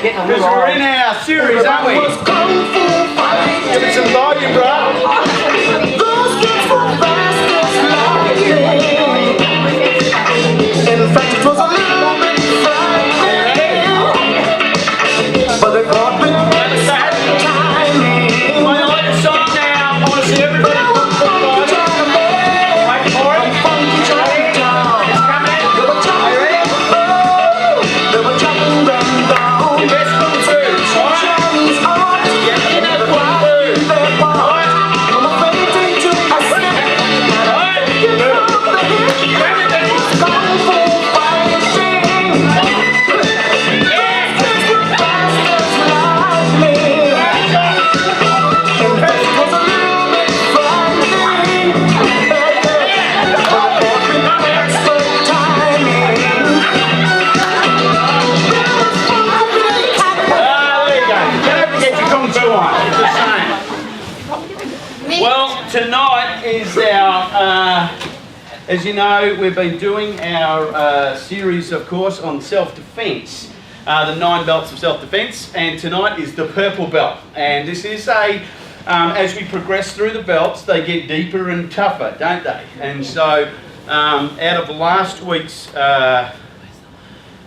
Because we're in our series, aren't we? Give it some volume, bro. Those kids were fast as lightning. In fact, it was a little bit frightening, but they caught me at the same timing. I like the song now. I want to see everybody. Wait for it. Funky Chinatown. It's coming. They were jumping, they were jumping them down. Your best little tunes, right? Chinese art, Get in a their part. I'm afraid to ask them. Give up the hit. Kung Fu fighting. Those kids were fast as lightning. In fact, it was a little bit frightening, but they caught me with expert timing. There you go. Don't forget your Kung Fu on. Just saying. Well, tonight is our, as you know, we've been doing our series, of course, on self-defence, the 9 belts of self-defence, and tonight is the purple belt. And this is as we progress through the belts, they get deeper and tougher, don't they? And so, out of last week's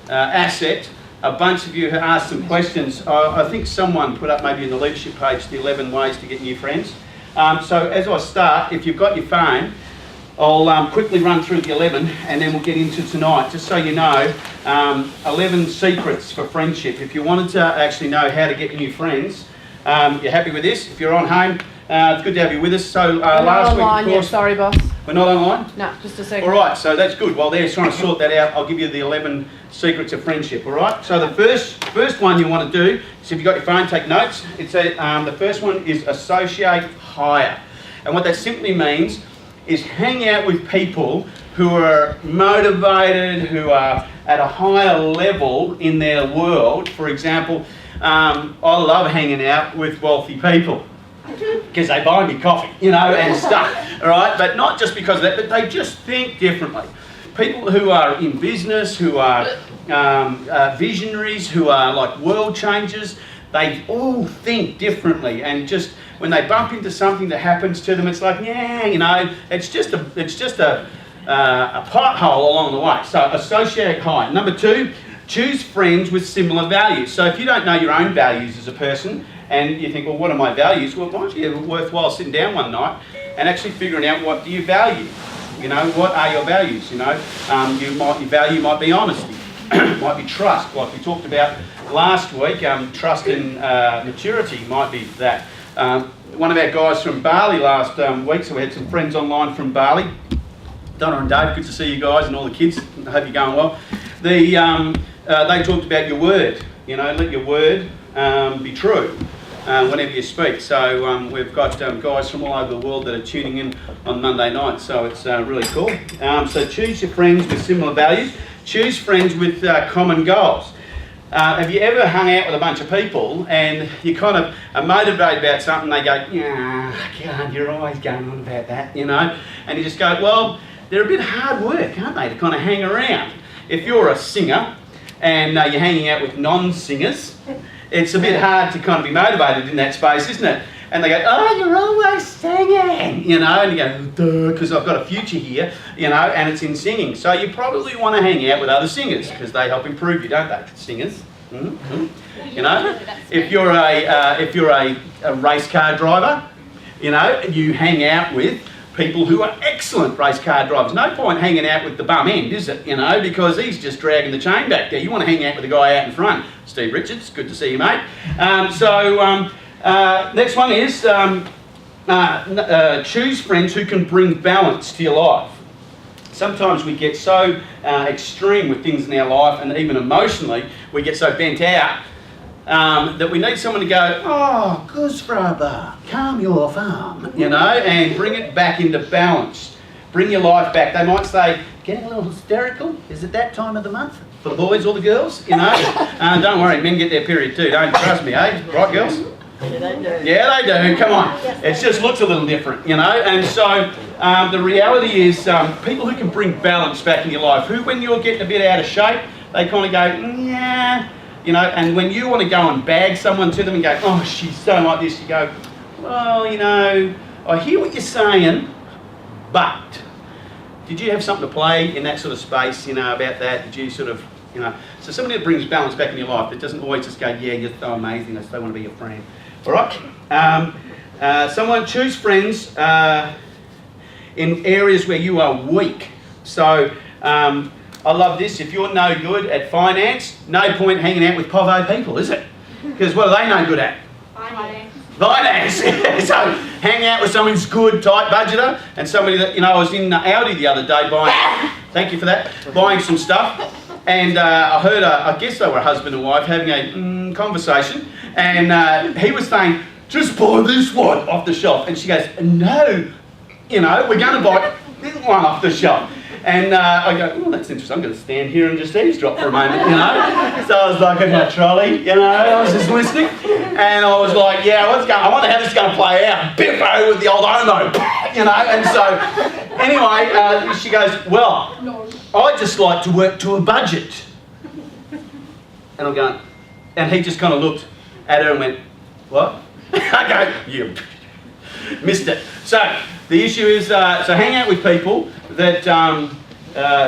asset, a bunch of you have asked some questions. I think someone put up maybe in the leadership page the 11 ways to get new friends. So as I start, if you've got your phone, I'll quickly run through the 11 and then we'll get into tonight. Just so you know, 11 secrets for friendship. If you wanted to actually know how to get new friends, you're happy with this? If you're on home, it's good to have you with us. So last week, of course, sorry, boss. we're not online? No, just a second. All right, so that's good. While they're trying to sort that out, I'll give you the 11 secrets of friendship, all right? So the first one you want to do, so if you've got your phone, take notes. It's the first one is associate higher. And what that simply means is hang out with people who are motivated, who are at a higher level in their world. For example, I love hanging out with wealthy people, because they buy me coffee, you know, and stuff, all right? But not just because of that, but they just think differently. People who are in business, who are visionaries, who are like world changers, they all think differently, and just when they bump into something that happens to them, it's like, yeah, you know, it's just a pothole along the way. So associate high. Number 2, choose friends with similar values. So if you don't know your own values as a person, and you think, well, what are my values? Well, why don't you have worthwhile sitting down one night and actually figuring out what do you value? You know, what are your values? You know, your value might be honesty, might be trust, like we talked about last week. Trust and maturity might be that. One of our guys from Bali last week, so we had some friends online from Bali. Donna and Dave, good to see you guys and all the kids. I hope you're going well. They talked about your word. You know, let your word be true whenever you speak. So we've got guys from all over the world that are tuning in on Monday night, so it's really cool. So choose your friends with similar values. Choose friends with common goals. Have you ever hung out with a bunch of people and you kind of are motivated about something, they go, yeah, God, you're always going on about that, you know? And you just go, well, they're a bit hard work, aren't they, to kind of hang around. If you're a singer and you're hanging out with non-singers, it's a bit hard to kind of be motivated in that space, isn't it? And they go, oh, you're always singing, you know, and you go, duh, because I've got a future here, you know, and it's in singing. So you probably want to hang out with other singers because they help improve you, don't they, singers? Mm-hmm. You know, if you're a race car driver, you know, you hang out with people who are excellent race car drivers. No point hanging out with the bum end, is it? You know, because he's just dragging the chain back there. You want to hang out with the guy out in front. Steve Richards, good to see you, mate. Next one is choose friends who can bring balance to your life. Sometimes we get so extreme with things in our life, and even emotionally, we get so bent out that we need someone to go, oh, Goose brother, calm your farm, you know, and bring it back into balance. Bring your life back. They might say, getting a little hysterical? Is it that time of the month? For the boys or the girls, you know? Don't worry, men get their period too, don't trust me, eh? Right, girls? Yeah, they do. Come on. It just looks a little different, you know? And so the reality is people who can bring balance back in your life, who when you're getting a bit out of shape, they kind of go, yeah, You know, and when you want to go and bag someone to them and go, oh, she's so like this, you go, well, you know, I hear what you're saying, but did you have something to play in that sort of space, you know, about that? Did you sort of, you know, so somebody that brings balance back in your life that doesn't always just go, yeah, you're so amazing, I so want to be your friend. All right? Someone choose friends in areas where you are weak. So, I love this. If you're no good at finance, no point hanging out with povo people, is it? Because what are they no good at? Finance. So hang out with someone who's good, tight budgeter, and somebody that, you know, I was in Audi the other day buying, thank you for that, buying some stuff, and I heard, I guess they were husband and wife having a conversation, and he was saying, just buy this one off the shelf, and she goes, no, you know, we're going to buy this one off the shelf. And I go, oh, that's interesting, I'm going to stand here and just eavesdrop for a moment, you know. So I was like in my trolley, you know, I was just listening. And I was like, yeah, I wonder how this is going to play out. Biffo with the old Omo, you know. And so, anyway, she goes, well, I just like to work to a budget. And I'm going, and he just kind of looked at her and went, what? I go, you missed it. So, the issue is, so hang out with people that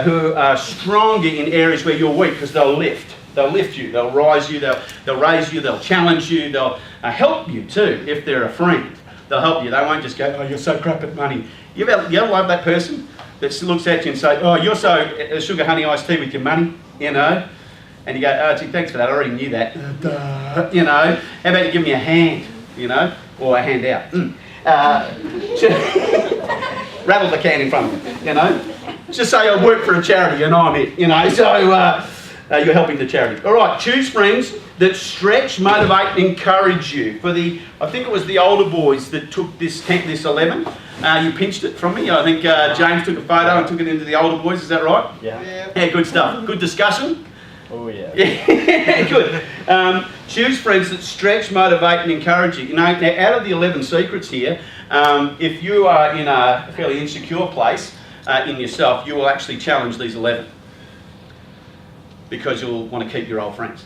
who are stronger in areas where you're weak, because they'll lift. They'll lift you, they'll rise you, they'll raise you, they'll challenge you, they'll help you too if they're a friend. They'll help you. They won't just go, oh, you're so crap at money. You ever love that person that looks at you and say, oh, you're so sugar honey iced tea with your money, you know? And you go, oh, gee, thanks for that, I already knew that. You know, how about you give me a hand, you know, or a hand out. Rattle the can in front of them, you know. Just say I work for a charity and I'm it, you know. So you're helping the charity. All right, choose friends that stretch, motivate, and encourage you. For the, I think it was the older boys that took this 11. You pinched it from me. I think James took a photo and took it into the older boys. Is that right? Yeah. Yeah, good stuff. Good discussion. Oh yeah. Yeah, good. Choose friends that stretch, motivate, and encourage you. You know, now out of the 11 secrets here, if you are in a fairly insecure place in yourself, you will actually challenge these 11 because you'll want to keep your old friends.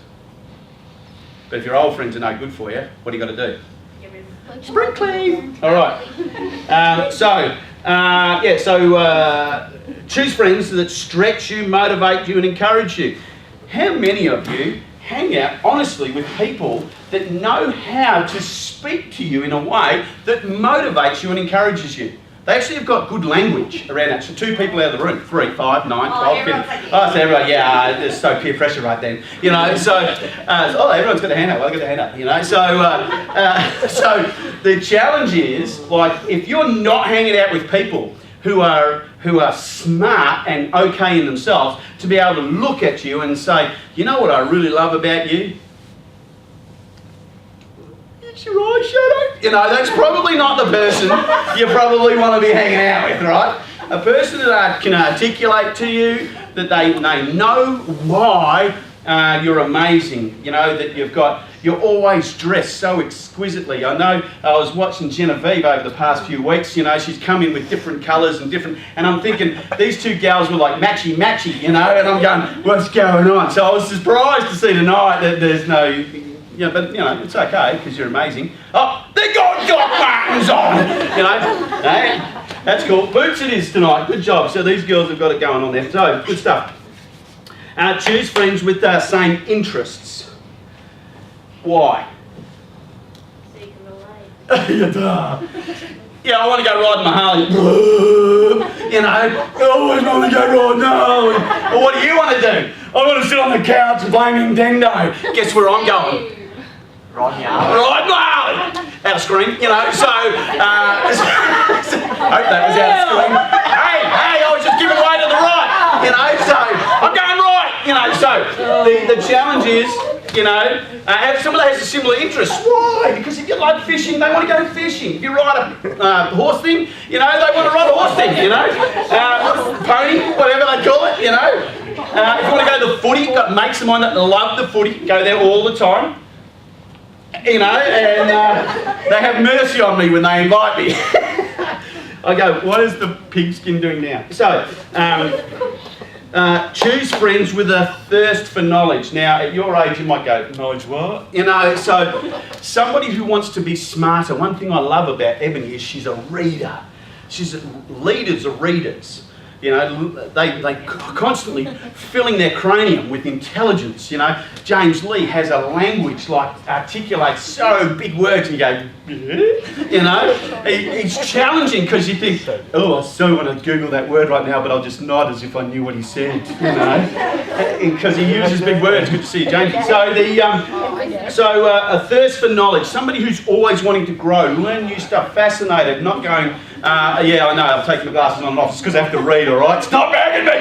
But if your old friends are no good for you, what do you got to do? Spring clean. All right. Choose friends that stretch you, motivate you, and encourage you. How many of you hang out honestly with people that know how to speak to you in a way that motivates you and encourages you? They actually have got good language around that. So 2 people out of the room, 3, 5, 9, 12, 15. Oh, so everyone, yeah, there's so peer pressure right then. You know, so everyone's got a hand up. Well, I got a hand up. You know, so the challenge is, like, if you're not hanging out with people who are smart and okay in themselves, to be able to look at you and say, you know what I really love about you? It's your eyes, Shadow. You know, that's probably not the person you probably want to be hanging out with, right? A person that can articulate to you that they know why you're amazing. You know, that you're always dressed so exquisitely. I know I was watching Genevieve over the past few weeks, you know, she's come in with different colours and I'm thinking these 2 gals were like matchy, you know, and I'm going, what's going on? So I was surprised to see tonight that there's no, you know, but you know, it's okay because you're amazing. Oh, they got Doc Martens on, you know, hey, that's cool. Boots it is tonight, good job. So these girls have got it going on there, so good stuff. Choose friends with the same interests. Why? So you can relate. Yeah, I want to go riding my Harley. You know, I always want to go riding my Harley. Well, what do you want to do? I want to sit on the couch and play Nintendo. Guess where I'm going? Ride me out. Ride my Harley. Out of screen, you know, so... I hope that was out of screen. Hey, I was just giving way to the right, you know, so I'm going right, you know, so the challenge is, you know, have someone that has a similar interest. Why? Because if you like fishing, they want to go fishing. If you ride a horse thing, you know, they want to ride a horse thing, you know. Pony, whatever they call it, you know. If you want to go to the footy, you've got mates of mine that love the footy, go there all the time. You know, and they have mercy on me when they invite me. I go, what is the pigskin doing now? So, Choose friends with a thirst for knowledge. Now, at your age, you might go, knowledge what? You know, so somebody who wants to be smarter. One thing I love about Ebony is she's a reader. Leaders are readers. You know, they constantly filling their cranium with intelligence. You know, James Lee has a language like articulates so big words and you go, you know, he's challenging because you think, oh, I so want to Google that word right now, but I'll just nod as if I knew what he said. You know, because he uses big words. Good to see you, James. So a thirst for knowledge. Somebody who's always wanting to grow, learn new stuff, fascinated, not going. Yeah, I know, I'm taking my glasses on and off. It's because I have to read, all right? Stop bagging me!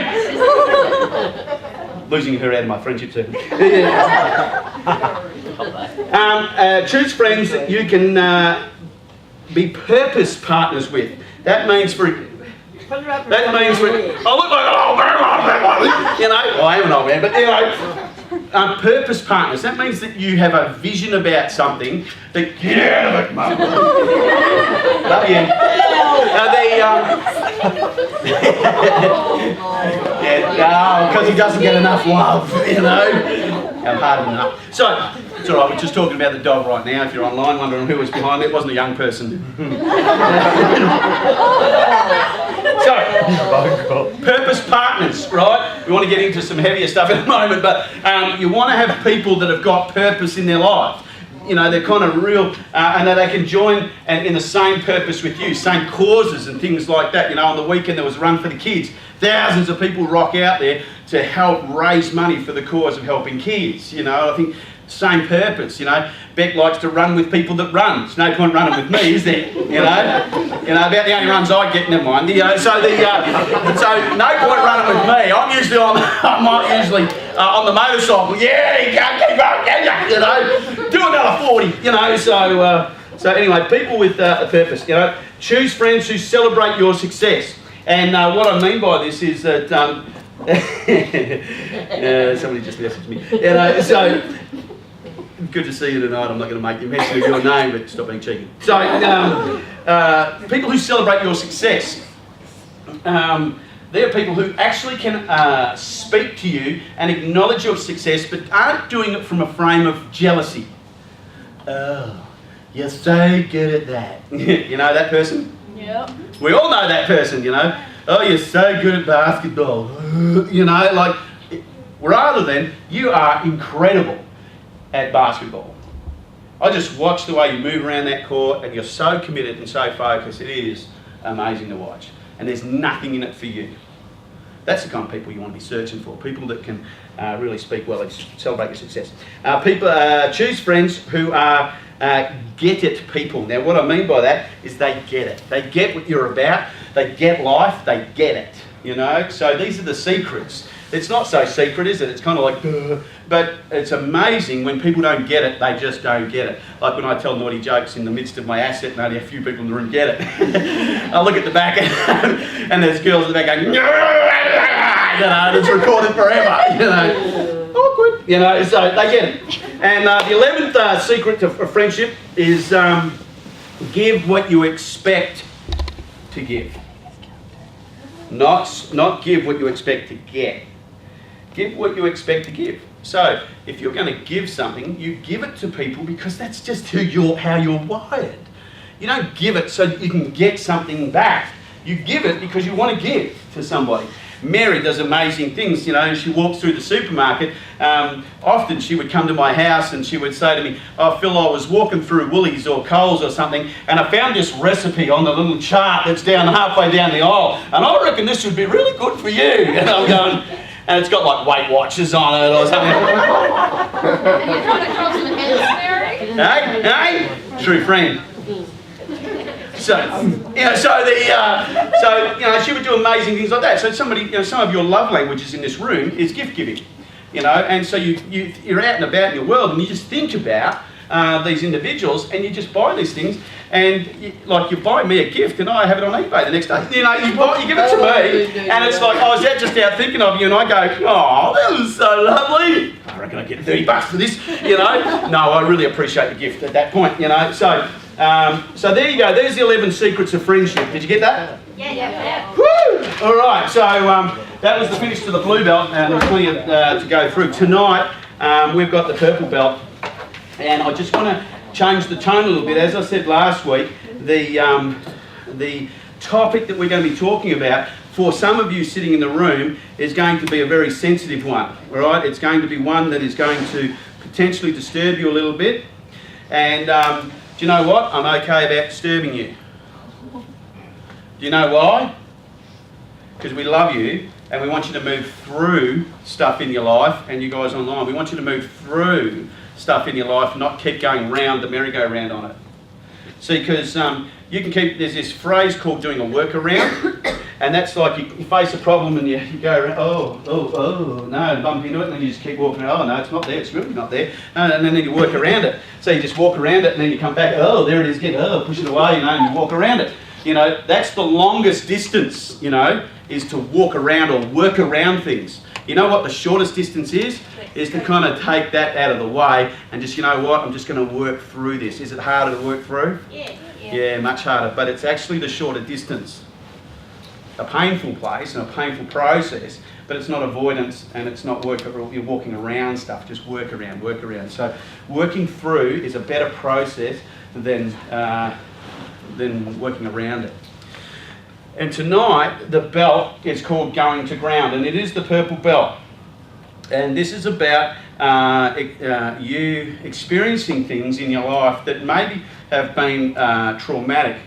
Losing her out of my friendship too. Choose friends that you can be purpose partners with. That means I look like an old man, you know, well, I am an old man, but you know, purpose partners. That means that you have a vision about something that, get out of it, mum. Love you. Because he doesn't get enough love, you know. I'm hard enough. So, it's all right, we're just talking about the dog right now. If you're online wondering who was behind it, wasn't a young person. So, purpose partners, right? We want to get into some heavier stuff in a moment, but you want to have people that have got purpose in their life. You know, they're kind of real, and that they can join in the same purpose with you, same causes and things like that. You know, on the weekend there was a run for the kids. Thousands of people rock out there to help raise money for the cause of helping kids. You know, I think same purpose. You know, Beck likes to run with people that run. There's no point running with me, is there? You know, about the only runs I get. Never mind. You know, so no point running with me. I'm usually on the motorcycle. Yeah, you can't keep up, can you? You know, do another 40. You know, so anyway, people with a purpose. You know, choose friends who celebrate your success. And what I mean by this is that somebody just messaged me. You know, so. Good to see you tonight. I'm not going to make you mention your name, but stop being cheeky. So, people who celebrate your success, they're people who actually can speak to you and acknowledge your success, but aren't doing it from a frame of jealousy. Oh, you're so good at that. You know that person? Yep. We all know that person, you know. Oh, you're so good at basketball. You know, like, rather than, you are incredible at basketball. I just watch the way you move around that court and you're so committed and so focused. It is amazing to watch. And there's nothing in it for you. That's the kind of people you want to be searching for. People that can really speak well and celebrate your success. People choose friends who are get it people. Now what I mean by that is they get it. They get what you're about. They get life. They get it. You know? So these are the secrets. It's not so secret, is it? It's kind of like, duh. But it's amazing when people don't get it, they just don't get it. Like when I tell naughty jokes in the midst of my asset and only a few people in the room get it. I look at the back and there's girls in the back going, you know, it's recorded forever, you know. Awkward. You know, so they get it. And the 11th secret of friendship is give what you expect to give. Not give what you expect to get. Give what you expect to give. So, if you're going to give something, you give it to people because that's just how you're wired. You don't give it so that you can get something back. You give it because you want to give to somebody. Mary does amazing things, you know, she walks through the supermarket. Often she would come to my house and she would say to me, oh Phil, I was walking through Woolies or Coles or something and I found this recipe on the little chart that's down halfway down the aisle and I reckon this would be really good for you. And I'm going, and it's got like Weight Watchers on it or something. Hey, true friend. So, you know, she would do amazing things like that. So somebody, you know, some of your love languages in this room is gift giving, you know, and so you're out and about in your world and you just think about these individuals and you just buy these things and you buy me a gift and I have it on eBay the next day. You know, you give it to me and it's like, oh, is that just out thinking of you? And I go, oh, that was so lovely. I reckon I get $30 for this, you know. No, I really appreciate the gift at that point, you know. So there you go. There's the 11 secrets of friendship. Did you get that? Yeah. Woo! All right, so that was the finish to the blue belt, and there's plenty to go through. Tonight, we've got the purple belt, and I just want to change the tone a little bit. As I said last week, the topic that we're going to be talking about for some of you sitting in the room is going to be a very sensitive one. All right, it's going to be one that is going to potentially disturb you a little bit, and do you know what? I'm okay about disturbing you. Do you know why? Because we love you and we want you to move through stuff in your life, and you guys online, we want you to move through stuff in your life, not keep going round the merry-go-round on it. See, because you can keep, there's this phrase called doing a workaround, and that's like you face a problem and you go around, no, and bump into it, and then you just keep walking around, oh no, it's not there, it's really not there, and then you work around it. So you just walk around it and then you come back, oh, there it is again, oh, push it away, and you walk around it. That's the longest distance, is to walk around or work around things. You know what the shortest distance is? Is to kind of take that out of the way and just, I'm just going to work through this. Is it harder to work through? Yeah, much harder, but it's actually the shorter distance. A painful place and a painful process, but it's not avoidance and it's not you're walking around stuff, just work around. So working through is a better process than working around it. And tonight, the belt is called Going to Ground, and it is the purple belt. And this is about you experiencing things in your life that maybe have been traumatic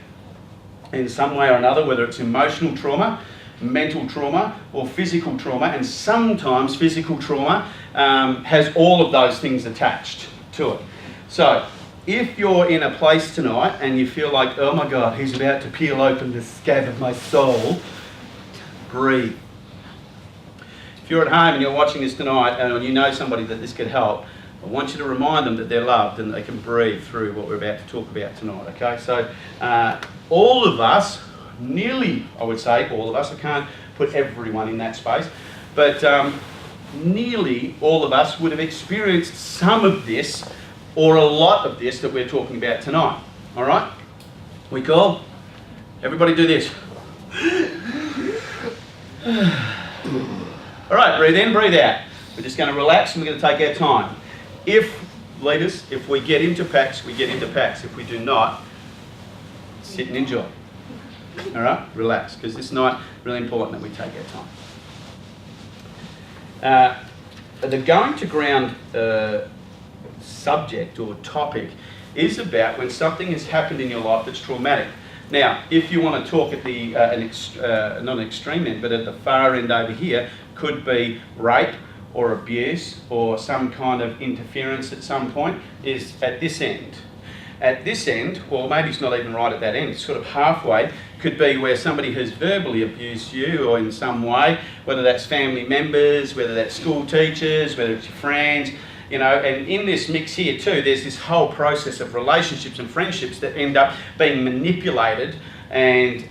in some way or another, whether it's emotional trauma, mental trauma, or physical trauma. And sometimes physical trauma has all of those things attached to it. So if you're in a place tonight and you feel like, oh my God, he's about to peel open the scab of my soul, breathe. If you're at home and you're watching this tonight and you know somebody that this could help, I want you to remind them that they're loved and they can breathe through what we're about to talk about tonight, okay? So all of us, nearly, I would say all of us, I can't put everyone in that space, but nearly all of us would have experienced some of this or a lot of this that we're talking about tonight, all right? We cool? Everybody do this. All right, breathe in, breathe out. We're just going to relax and we're going to take our time. If we get into packs, we get into packs. If we do not, sit and enjoy. All right, relax, because this night, really important that we take our time. The Going to Ground subject or topic is about when something has happened in your life that's traumatic. Now, if you want to talk at the not an extreme end, but at the far end over here, could be rape or abuse or some kind of interference at some point, is at this end. At this end, or maybe it's not even right at that end, it's sort of halfway, could be where somebody has verbally abused you or in some way, whether that's family members, whether that's school teachers, whether it's your friends, and in this mix here too, there's this whole process of relationships and friendships that end up being manipulated, and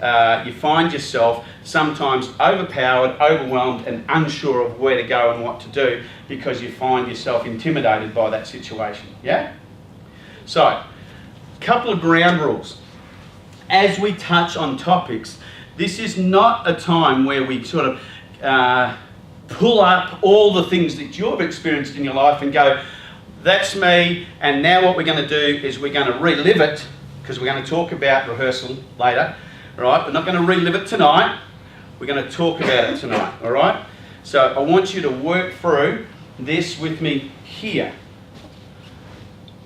you find yourself sometimes overpowered, overwhelmed, and unsure of where to go and what to do because you find yourself intimidated by that situation, yeah? So, a couple of ground rules. As we touch on topics, this is not a time where we sort of pull up all the things that you've experienced in your life and go, that's me, and now what we're going to do is we're going to relive it, because we're going to talk about rehearsal later, all right? We're not going to relive it tonight, we're going to talk about it tonight, all right? So I want you to work through this with me here,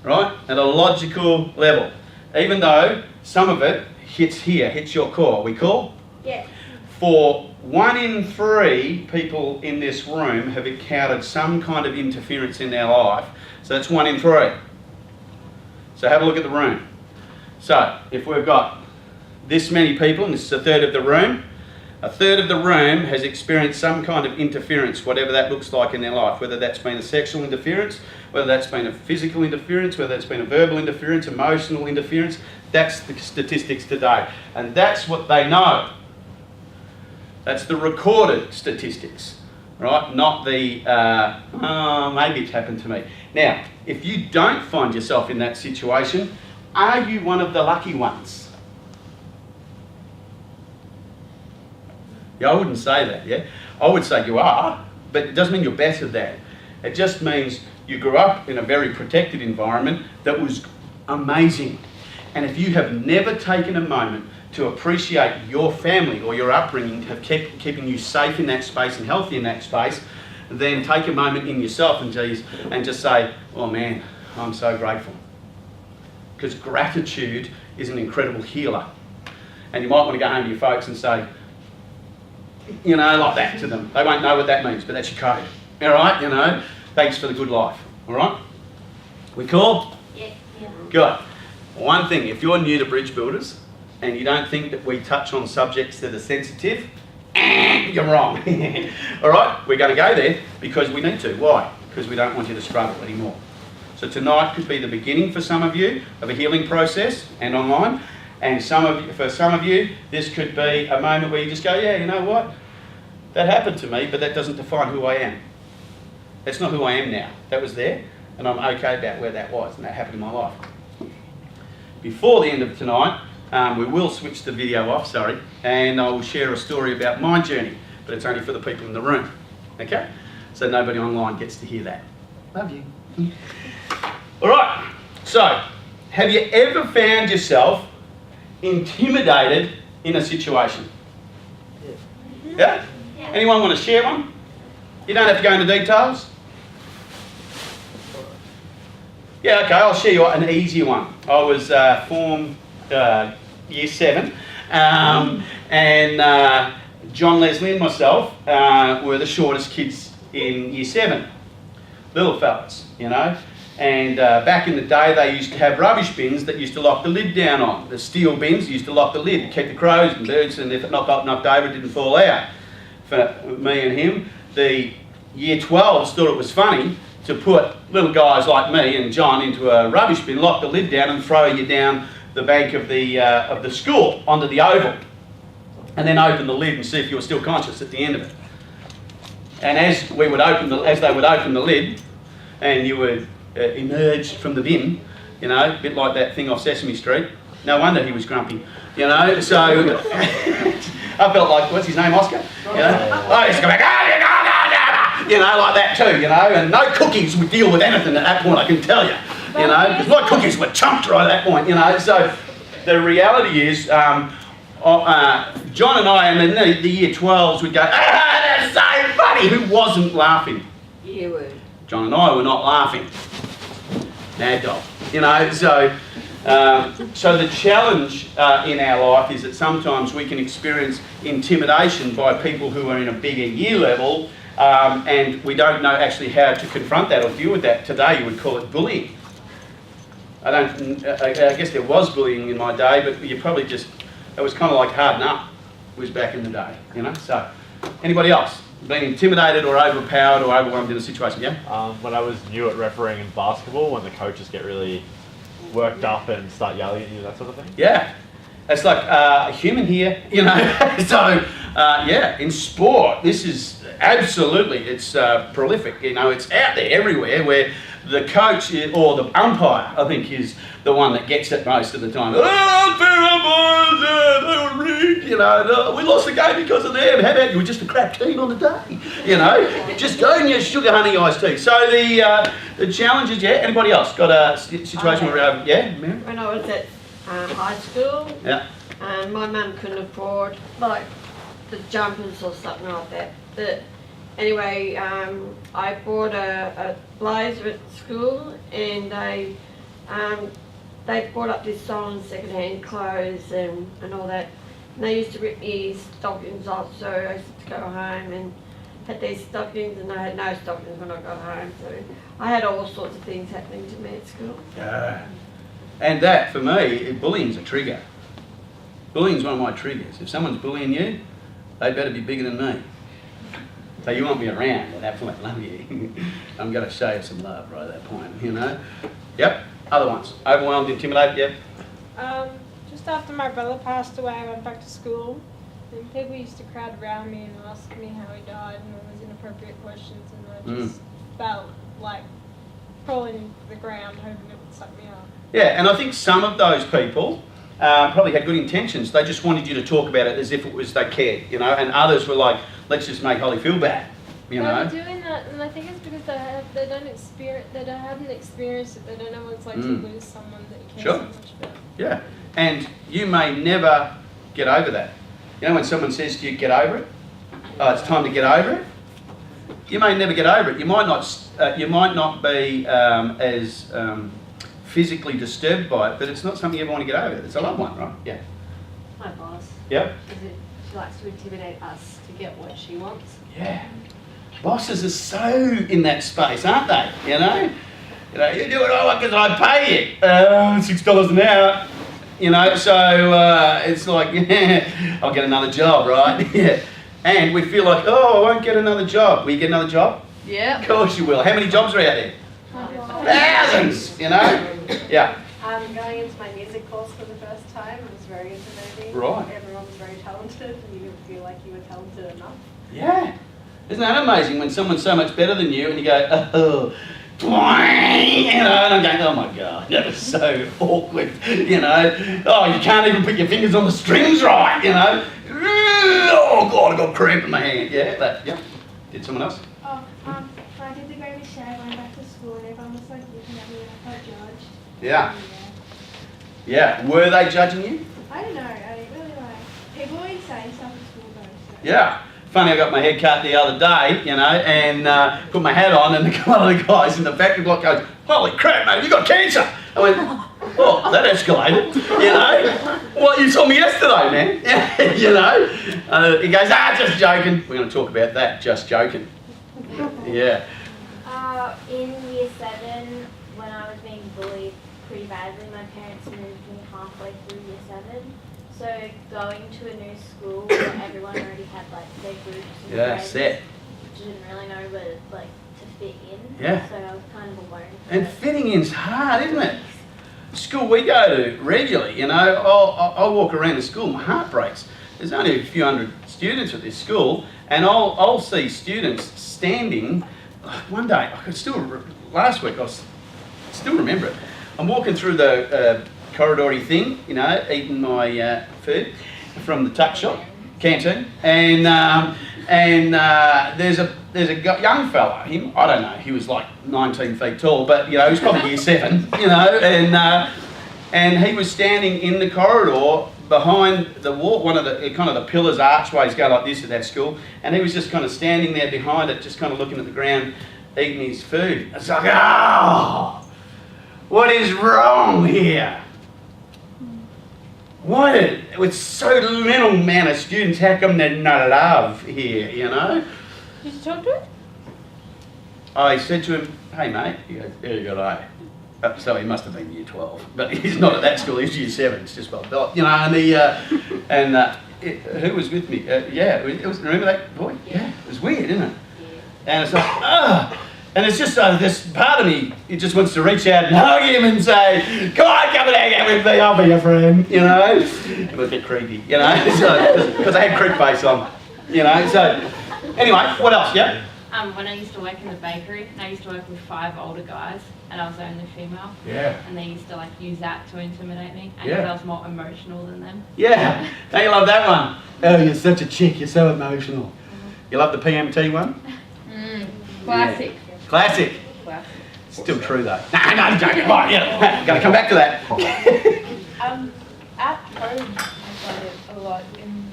right? At a logical level, even though some of it hits here, hits your core. We cool? Yeah. For 1 in 3 people in this room have encountered some kind of interference in their life. So that's 1 in 3. So have a look at the room. So if we've got this many people, and this is a third of the room has experienced some kind of interference, whatever that looks like in their life, whether that's been a sexual interference, whether that's been a physical interference, whether that's been a verbal interference, emotional interference. That's the statistics today. And that's what they know. That's the recorded statistics, right? Not the, maybe it's happened to me. Now, if you don't find yourself in that situation, are you one of the lucky ones? Yeah, I wouldn't say that, yeah? I would say you are, but it doesn't mean you're better than. It just means you grew up in a very protected environment that was amazing. And if you have never taken a moment to appreciate your family or your upbringing have kept keeping you safe in that space and healthy in that space, then take a moment in yourself and just say, oh man, I'm so grateful. Because gratitude is an incredible healer. And you might want to go home to your folks and say, you know, like that to them. They won't know what that means, but that's your code. All right, you know, thanks for the good life. All right? We cool? Yeah. Good. One thing, if you're new to Bridge Builders and you don't think that we touch on subjects that are sensitive, you're wrong. All right, we're going to go there because we need to. Why? Because we don't want you to struggle anymore. So tonight could be the beginning for some of you of a healing process and online. And for some of you, this could be a moment where you just go, yeah, you know what? That happened to me, but that doesn't define who I am. That's not who I am now. That was there, and I'm okay about where that was, and that happened in my life. Before the end of tonight, we will switch the video off, and I will share a story about my journey, but it's only for the people in the room, okay? So nobody online gets to hear that. Love you. All right, so have you ever found yourself intimidated in a situation? Yeah? Anyone want to share one? You don't have to go into details. Yeah, okay, I'll share you an easy one. I was form year 7, and John Leslie and myself were the shortest kids in year 7. Little fellas, you know. And back in the day, they used to have rubbish bins that used to lock the lid down on. The steel bins used to lock the lid, keep the crows and birds, and if it knocked over, it didn't fall out. For me and him, the year 12s thought it was funny to put little guys like me and John into a rubbish bin, lock the lid down, and throw you down the bank of the school onto the oval, and then open the lid and see if you were still conscious at the end of it. And as they would open the lid, and you would emerge from the bin, you know, a bit like that thing off Sesame Street. No wonder he was grumpy, you know. So I felt like, what's his name, Oscar? You know, I used to go back, you know, like that too, you know. And no cookies would deal with anything at that point, I can tell you, you know, because my cookies were chunked right at that point, you know. So the reality is, John and I, and then the year 12s would go, that's so funny. Who wasn't laughing? You were. John and I were not laughing. Mad dog. You know, so the challenge in our life is that sometimes we can experience intimidation by people who are in a bigger year level, and we don't know actually how to confront that or deal with that. Today you would call it bullying. I guess there was bullying in my day, but you probably just, it was kind of like harden up, was back in the day, you know. So, anybody else? Being intimidated or overpowered or overwhelmed in a situation, yeah? When I was new at refereeing in basketball, when the coaches get really worked up and start yelling at you, that sort of thing? Yeah. It's like a human here, you know? So, yeah, in sport, this is absolutely, it's prolific, you know, it's out there everywhere where the coach or the umpire, I think, is the one that gets it most of the time. Oh, fair umpires, they were rigged, you know, we lost the game because of them. How about you were just a crap team on the day, you know? Just go and your sugar honey iced tea. So the challenge is, yeah, anybody else got a situation where, yeah, Mary? When I was at high school, Yeah. and my mum couldn't afford like the jumpers or something like that. But anyway, I bought a blazer at school, and they brought up this song, second-hand clothes and all that. And they used to rip me stockings off, so I used to go home and had these stockings, and I had no stockings when I got home. So I had all sorts of things happening to me at school. And that, for me, bullying's a trigger. Bullying's one of my triggers. If someone's bullying you, they better be bigger than me. So you want me around at that point, love you. I'm going to show you some love right at that point, you know. Yep, other ones. Overwhelmed, intimidated, yep. Just after my brother passed away, I went back to school, and people used to crowd around me and ask me how he died, and all those inappropriate questions, and I just felt like crawling to the ground, hoping it would suck me up. Yeah, and I think some of those people probably had good intentions. They just wanted you to talk about it as if it was they cared, you know. And others were like, let's just make Holly feel bad, you know. They're doing that, and I think it's because they haven't experienced it. They don't know what it's like to lose someone that you care Sure. so much about. Yeah, and you may never get over that. You know, when someone says to you, get over it, it's time to get over it, you may never get over it. You might not be as physically disturbed by it, but it's not something you ever want to get over. It's a loved one, right? Yeah. My boss. Yep. She likes to intimidate us to get what she wants. Yeah. Bosses are so in that space, aren't they? You know, you do what I want because I pay you. $6 an hour. You know, so it's like, yeah, I'll get another job, right? Yeah. And we feel like, oh, I won't get another job. Will you get another job? Yeah. Of course you will. How many jobs are out there? Thousands, you know? Yeah. Going into my music course for the first time, it was very intimidating. Right. Everyone was very talented, and you didn't feel like you were talented enough. Yeah. Isn't that amazing when someone's so much better than you and you go, oh, boing, you know, and I'm going, oh my God, that was so awkward, you know. Oh, you can't even put your fingers on the strings right, you know. Oh God, I got cramp in my hand. Yeah, that, yeah. Did someone else? Oh, when I did the Great Mistake, I went back to school and everyone was like looking at me like I judged. Yeah. Yeah. Were they judging you? I don't know, I didn't really like. People always say stuff at school though, so. Yeah. Funny, I got my hair cut the other day, you know, and put my hat on, and one of the guys in the factory block goes, holy crap, mate, you got cancer. I went, oh, that escalated, you know. Well, you saw me yesterday, man. You know. He goes, just joking. We're going to talk about that, just joking. Yeah. In year 7, when I was being bullied pretty badly, my parents moved me halfway through year 7. So going to a new school where everyone already had like their groups and friends, set. didn't really know where like to fit in. Yeah. So I was kind of alone. And fitting in's hard, isn't it? School we go to regularly, you know, I'll walk around the school, my heart breaks. There's only a few hundred students at this school, and I'll see students standing. One day, I could still, last week, still remember it. I'm walking through the corridory thing, you know, eating my food from the tuck shop, canteen, and there's a young fella. I don't know. He was like 19 feet tall, but you know, he was probably year 7, you know, and he was standing in the corridor behind the wall, one of the kind of the pillars, archways go like this at that school, and he was just kind of standing there behind it, just kind of looking at the ground, eating his food. It's like, oh, what is wrong here? Why, with so little amount of students, how come there's no love here, you know? Did you talk to him? I said to him, hey mate, he goes, yeah, you got A. So he must have been year 12, but he's not at that school, he's year 7, it's just well done. You know, and who was with me? Yeah, it was, remember that boy? Yeah, it was weird, isn't it? And it's like, and it's just this part of me, it just wants to reach out and hug him and say, come on, come and hang out with me, I'll be your friend, you know? It was a bit creepy, you know, because I had creep face on, you know, so, anyway, what else, yeah? When I used to work in the bakery, and I used to work with 5 older guys, and I was the only female. Yeah. And they used to like use that to intimidate me, and Yeah. 'cause I was more emotional than them. Yeah, don't you love that one? Oh, you're such a chick, you're so emotional. You love the PMT one? Classic. Classic. Still true though. No, I'm joking. Right, yeah. Gonna come back to that. At home, I find it a lot in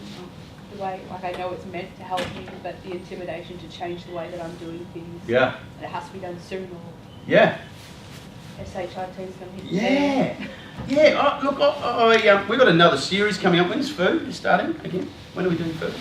the way, like I know it's meant to help me, but the intimidation to change the way that I'm doing things. Yeah. And it has to be done soon or Yeah. SHIT's going to hit. Yeah. Yeah. Look, we've got another series coming up. When's food starting again? When are we doing food?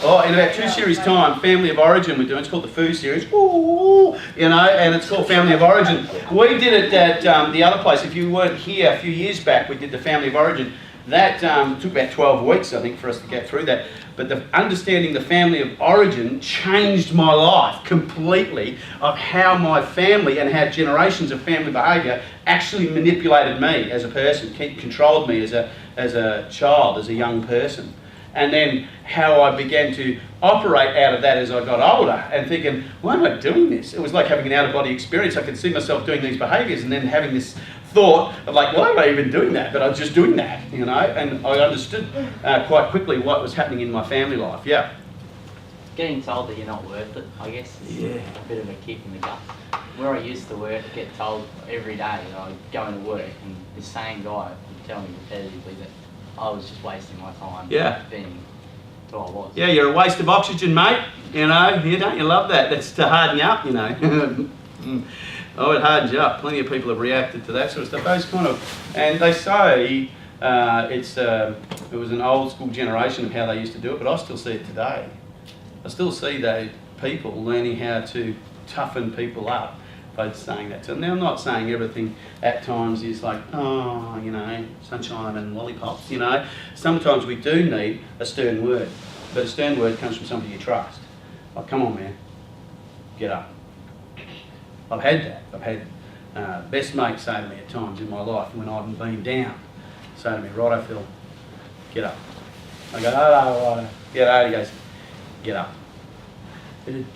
Oh, in about 2 series time, Family of Origin we're doing. It's called the Food Series. Ooh, you know, and it's called Family of Origin. We did it at the other place. If you weren't here a few years back, we did the Family of Origin. That took about 12 weeks, I think, for us to get through that. But understanding the family of origin changed my life completely, of how my family and how generations of family behaviour actually manipulated me as a person, controlled me as a child, as a young person. And then how I began to operate out of that as I got older and thinking, why am I doing this? It was like having an out-of-body experience. I could see myself doing these behaviours and then having this thought of like, why am I even doing that? But I was just doing that, you know, and I understood quite quickly what was happening in my family life, yeah. Getting told that you're not worth it, I guess, is a bit of a kick in the gut. Where I used to work, get told every day that I go into work and the same guy would tell me repetitively that I was just wasting my time being who I was. Yeah, you're a waste of oxygen, mate. You know, don't you love that? That's to harden you up, you know. Oh, it hardens you up. Plenty of people have reacted to that sort of stuff. Those kind of, and they say it was an old school generation of how they used to do it, but I still see it today. I still see those people learning how to toughen people up by saying that to them. Now, I'm not saying everything at times is like, oh, you know, sunshine and lollipops, you know. Sometimes we do need a stern word, but a stern word comes from somebody you trust. Like, come on, man, get up. I've had that. I've had best mates say to me at times in my life when I've been down, say to me, righto, Phil, get up. I go, oh, righto, get up. He goes, get up.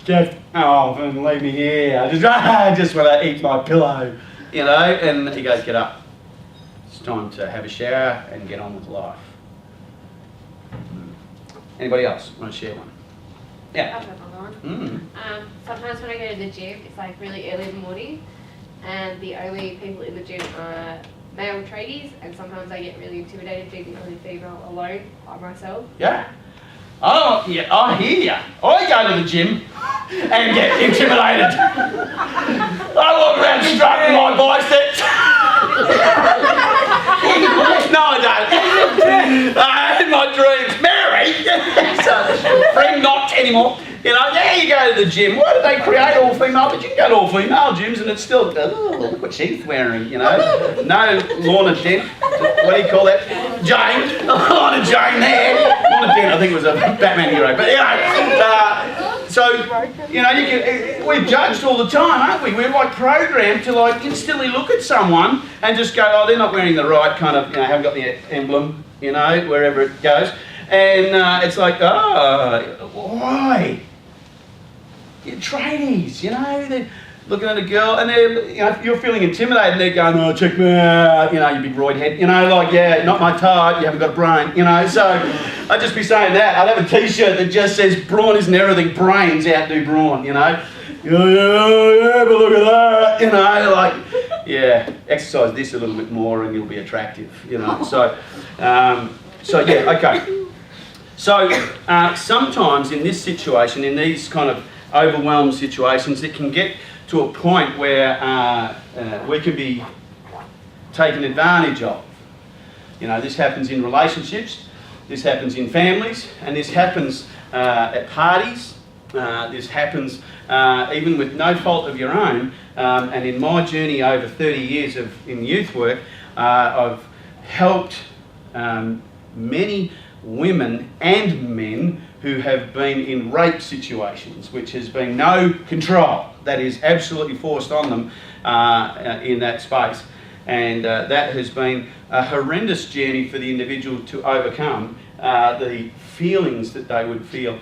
Just, oh, leave me here. I just want to eat my pillow, you know. And he goes, get up. It's time to have a shower and get on with life. Anybody else want to share one? Yeah. I've got another one. Sometimes when I go to the gym, it's like really early in the morning, and the only people in the gym are male tradies, and sometimes I get really intimidated being the only female alone by myself. Yeah. Oh, yeah, I hear you. I go to the gym and get intimidated. I walk around stroking my biceps. No, I don't. In my dreams, Mary, friend not anymore. You know, yeah, you go to the gym. Why did they create all female? But you can go to all female gyms and it's still, oh, look what she's wearing, you know. No Lorna Dent, what do you call that? Jane, Lorna Jane there. Lorna Dent, I think it was a Batman hero. But, you know, so, you know, we're judged all the time, aren't we? We're like programmed to like instantly look at someone and just go, oh, they're not wearing the right kind of, you know, haven't got the emblem, you know, wherever it goes. And it's like, oh, why? You're tradies, you know, they're looking at a girl and they're, you know, you're feeling intimidated and they're going, oh, check me out, you know, you big roid head, you know, like, yeah, not my type, you haven't got a brain, you know, so I'd just be saying that. I'd have a t-shirt that just says, brawn isn't everything, brains outdo brawn, you know. Yeah, but look at that, you know, like, yeah, exercise this a little bit more and you'll be attractive, you know, so yeah, okay. So sometimes in this situation, in these kind of overwhelmed situations, it can get to a point where we can be taken advantage of. You know, this happens in relationships, this happens in families, and this happens at parties. This happens even with no fault of your own. And in my journey over 30 years in youth work, I've helped many women and men who have been in rape situations, which has been no control. That is absolutely forced on them in that space. And that has been a horrendous journey for the individual to overcome the feelings that they would feel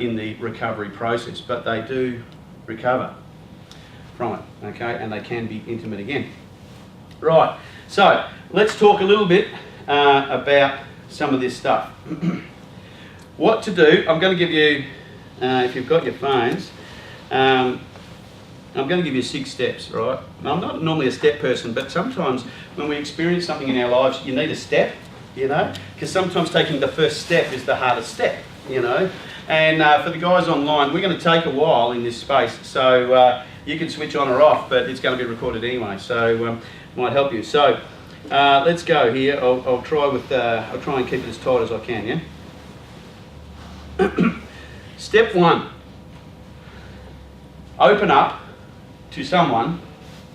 in the recovery process. But they do recover from it, okay? And they can be intimate again. Right, so let's talk a little bit about some of this stuff. What to do, I'm going to give you, if you've got your phones, I'm going to give you 6 steps, right? Now, I'm not normally a step person, but sometimes when we experience something in our lives, you need a step, you know, because sometimes taking the first step is the hardest step, you know. And for the guys online, we're going to take a while in this space, so you can switch on or off, but it's going to be recorded anyway, so might help you. So let's go here. I'll try and keep it as tight as I can, yeah? Step 1, open up to someone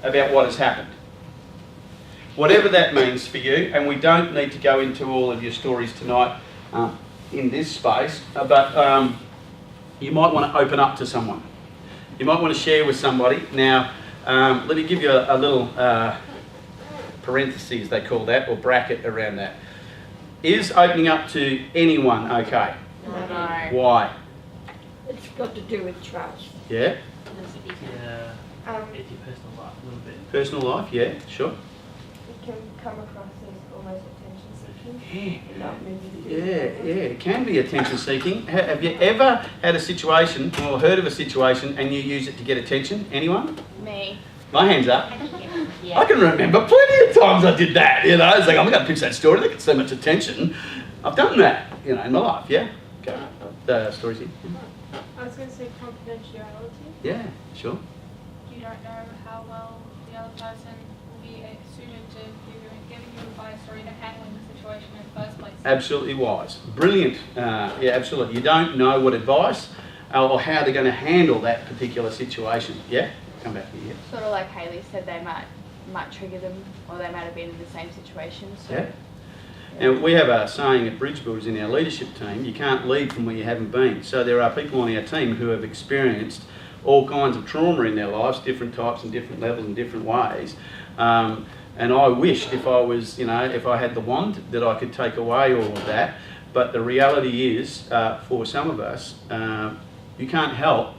about what has happened. Whatever that means for you, and we don't need to go into all of your stories tonight in this space, but you might want to open up to someone. You might want to share with somebody. Now, let me give you a little parentheses, they call that, or bracket around that. Is opening up to anyone okay? No. Why? It's got to do with trust. Yeah? Yeah. Um, It's your personal life a little bit. Personal life? Yeah, sure. it can come across as almost attention seeking. Yeah. Not maybe Yeah, it can be attention seeking. Have you ever had a situation or heard of a situation and you use it to get attention? Anyone? Me. My hand's up. Yeah. I can remember plenty of times I did that, you know. It's like, I'm going to pitch that story, they get so much attention. I've done that, you know, in my life, yeah? Go. The story's here. I was going to say confidentiality. Yeah, sure. You don't know how well the other person will be suited to giving you advice or even handling the situation in the first place. Absolutely wise. Brilliant. Yeah, absolutely. You don't know what advice or how they're going to handle that particular situation. Yeah? Come back here. Yeah. Sort of like Hayley said, they might trigger them, or they might have been in the same situation. So, Yeah. Now, we have a saying at Bridge Builders in our leadership team, you can't lead from where you haven't been. So there are people on our team who have experienced all kinds of trauma in their lives, different types and different levels and different ways. And I wished if I was, you know, if I had the wand that I could take away all of that. But the reality is, for some of us, you can't help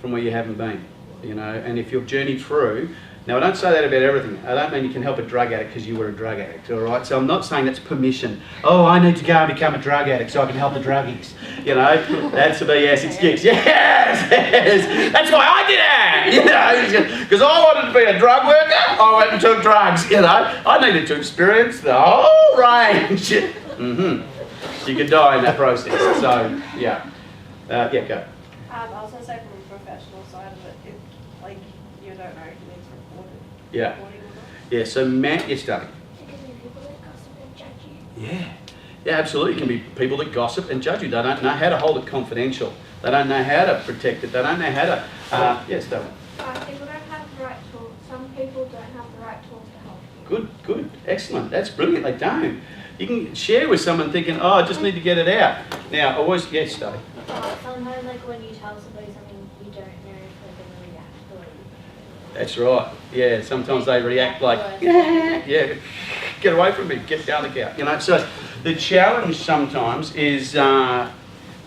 from where you haven't been, you know. And if you've journeyed through, now I don't say that about everything. I don't mean you can help a drug addict because you were a drug addict, all right? So I'm not saying that's permission. Oh, I need to go and become a drug addict so I can help the druggies. You know, that's a BS excuse. Yes, yes, that's why I did it. You know, because I wanted to be a drug worker, I went and took drugs. You know, I needed to experience the whole range. You could die in that process. So yeah, yeah, go. I was going to say from a professional side of it, if like you don't know who needs reported. Yeah. Reporting or not. Yeah. So Matt, you're starting. It can be people that gossip and judge you. Yeah. Yeah, absolutely. It can be people that gossip and judge you. They don't know how to hold it confidential. They don't know how to protect it. They don't know how to. Yes, Dave. People don't have the right tools. Some people don't have the right tools to help you. Good, good, excellent. That's brilliant. They don't. You can share with someone thinking, oh, I just need to get it out. Now, always, yes, Dave. Sometimes, like when you tell somebody something, you don't know if they're going to react or. That's right. Yeah, sometimes they react like, yeah, get away from me, get down the gap. You know, so the challenge sometimes is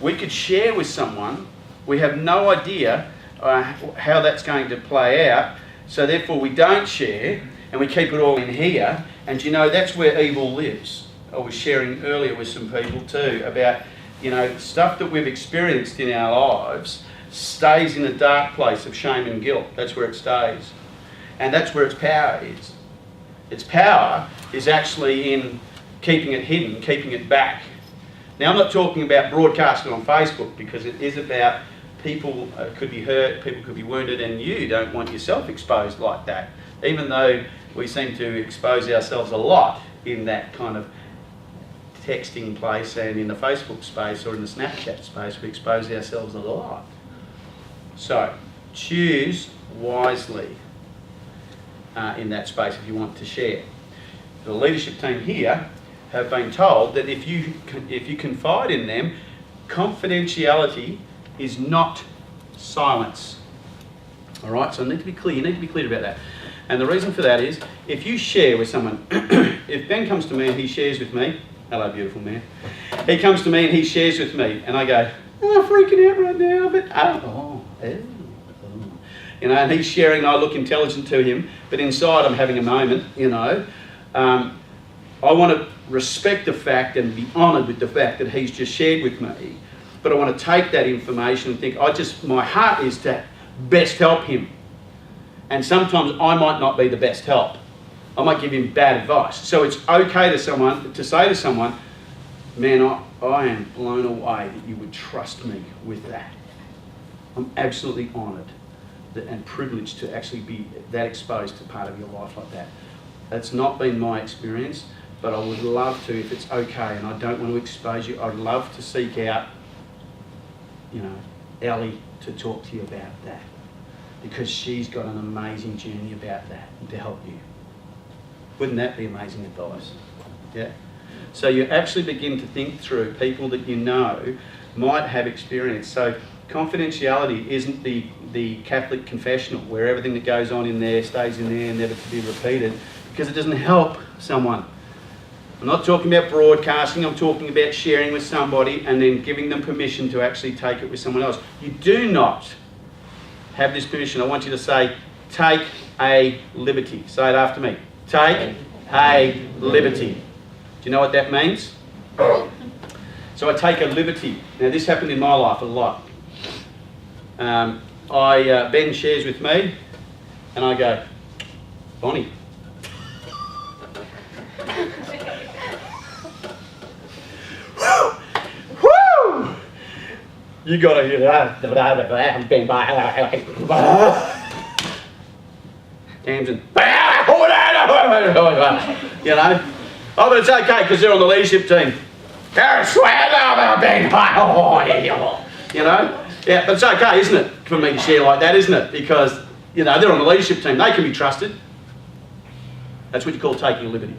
we could share with someone, we have no idea how that's going to play out, so therefore we don't share and we keep it all in here, and you know, that's where evil lives. I was sharing earlier with some people too about, you know, stuff that we've experienced in our lives stays in a dark place of shame and guilt. That's where it stays. And that's where its power is. Its power is actually in keeping it hidden, keeping it back. Now, I'm not talking about broadcasting on Facebook, because it is about people could be hurt, people could be wounded, and you don't want yourself exposed like that. Even though we seem to expose ourselves a lot in that kind of texting place and in the Facebook space or in the Snapchat space, we expose ourselves a lot. So, choose wisely in that space if you want to share. The leadership team here have been told that if you confide in them, confidentiality is not silence. All right, so I need to be clear. You need to be clear about that. And the reason for that is, if you share with someone, if Ben comes to me and he shares with me, hello beautiful man, he comes to me and he shares with me, and I go, oh, I'm freaking out right now, but you know, and he's sharing, and I look intelligent to him, but inside I'm having a moment, you know. I want to respect the fact and be honoured with the fact that he's just shared with me, but I want to take that information and think, my heart is to best help him. And sometimes I might not be the best help. I might give him bad advice. So it's okay to say to someone, man, I am blown away that you would trust me with that. I'm absolutely honoured and privileged to actually be that exposed to part of your life like that. That's not been my experience, but I would love to, if it's okay, and I don't want to expose you, I'd love to seek out, you know, Ellie to talk to you about that, because she's got an amazing journey about that and to help you. Wouldn't that be amazing advice? Yeah? So you actually begin to think through people that you know might have experience. So confidentiality isn't the Catholic confessional where everything that goes on in there stays in there and never to be repeated, because it doesn't help someone. I'm not talking about broadcasting, I'm talking about sharing with somebody and then giving them permission to actually take it with someone else. You do not have this permission. I want you to say, take a liberty. Say it after me. Take a liberty. Do you know what that means? So I take a liberty. Now this happened in my life a lot. Ben shares with me and I go, Bonnie. Woo! You gotta hear that. Tamsin. You know? Oh, but it's okay because they're on the leadership team. They're you know? Yeah, but it's okay, isn't it, for me to share like that, isn't it? Because, you know, they're on the leadership team. They can be trusted. That's what you call taking a liberty.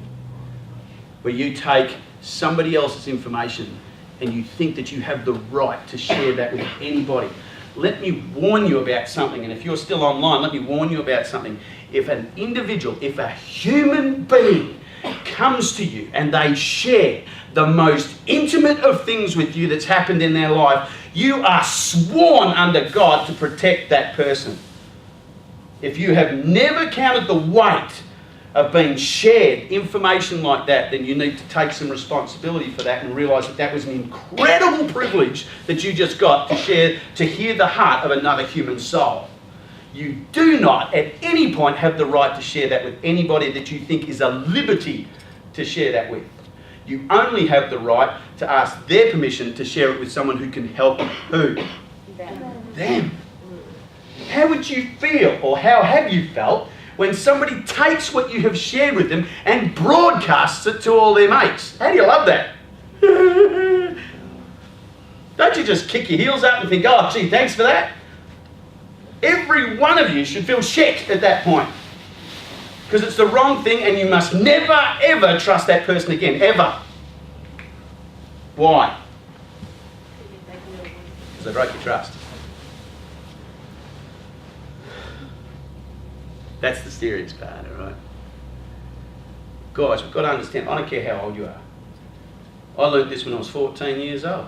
Where you take somebody else's information and you think that you have the right to share that with anybody. Let me warn you about something, and if you're still online, let me warn you about something. If an individual, if a human being comes to you and they share the most intimate of things with you that's happened in their life, you are sworn under God to protect that person. If you have never counted the weight of being shared information like that, then you need to take some responsibility for that and realise that that was an incredible privilege that you just got to share, to hear the heart of another human soul. You do not at any point have the right to share that with anybody that you think is a liberty to share that with. You only have the right to ask their permission to share it with someone who can help you. Who? Them. How would you feel, or how have you felt, when somebody takes what you have shared with them and broadcasts it to all their mates? How do you love that? Don't you just kick your heels up and think, oh, gee, thanks for that? Every one of you should feel shit at that point. Because it's the wrong thing and you must never, ever trust that person again, ever. Why? Because they broke your trust. That's the serious part, all right? Guys, we've got to understand, I don't care how old you are. I learnt this when I was 14 years old.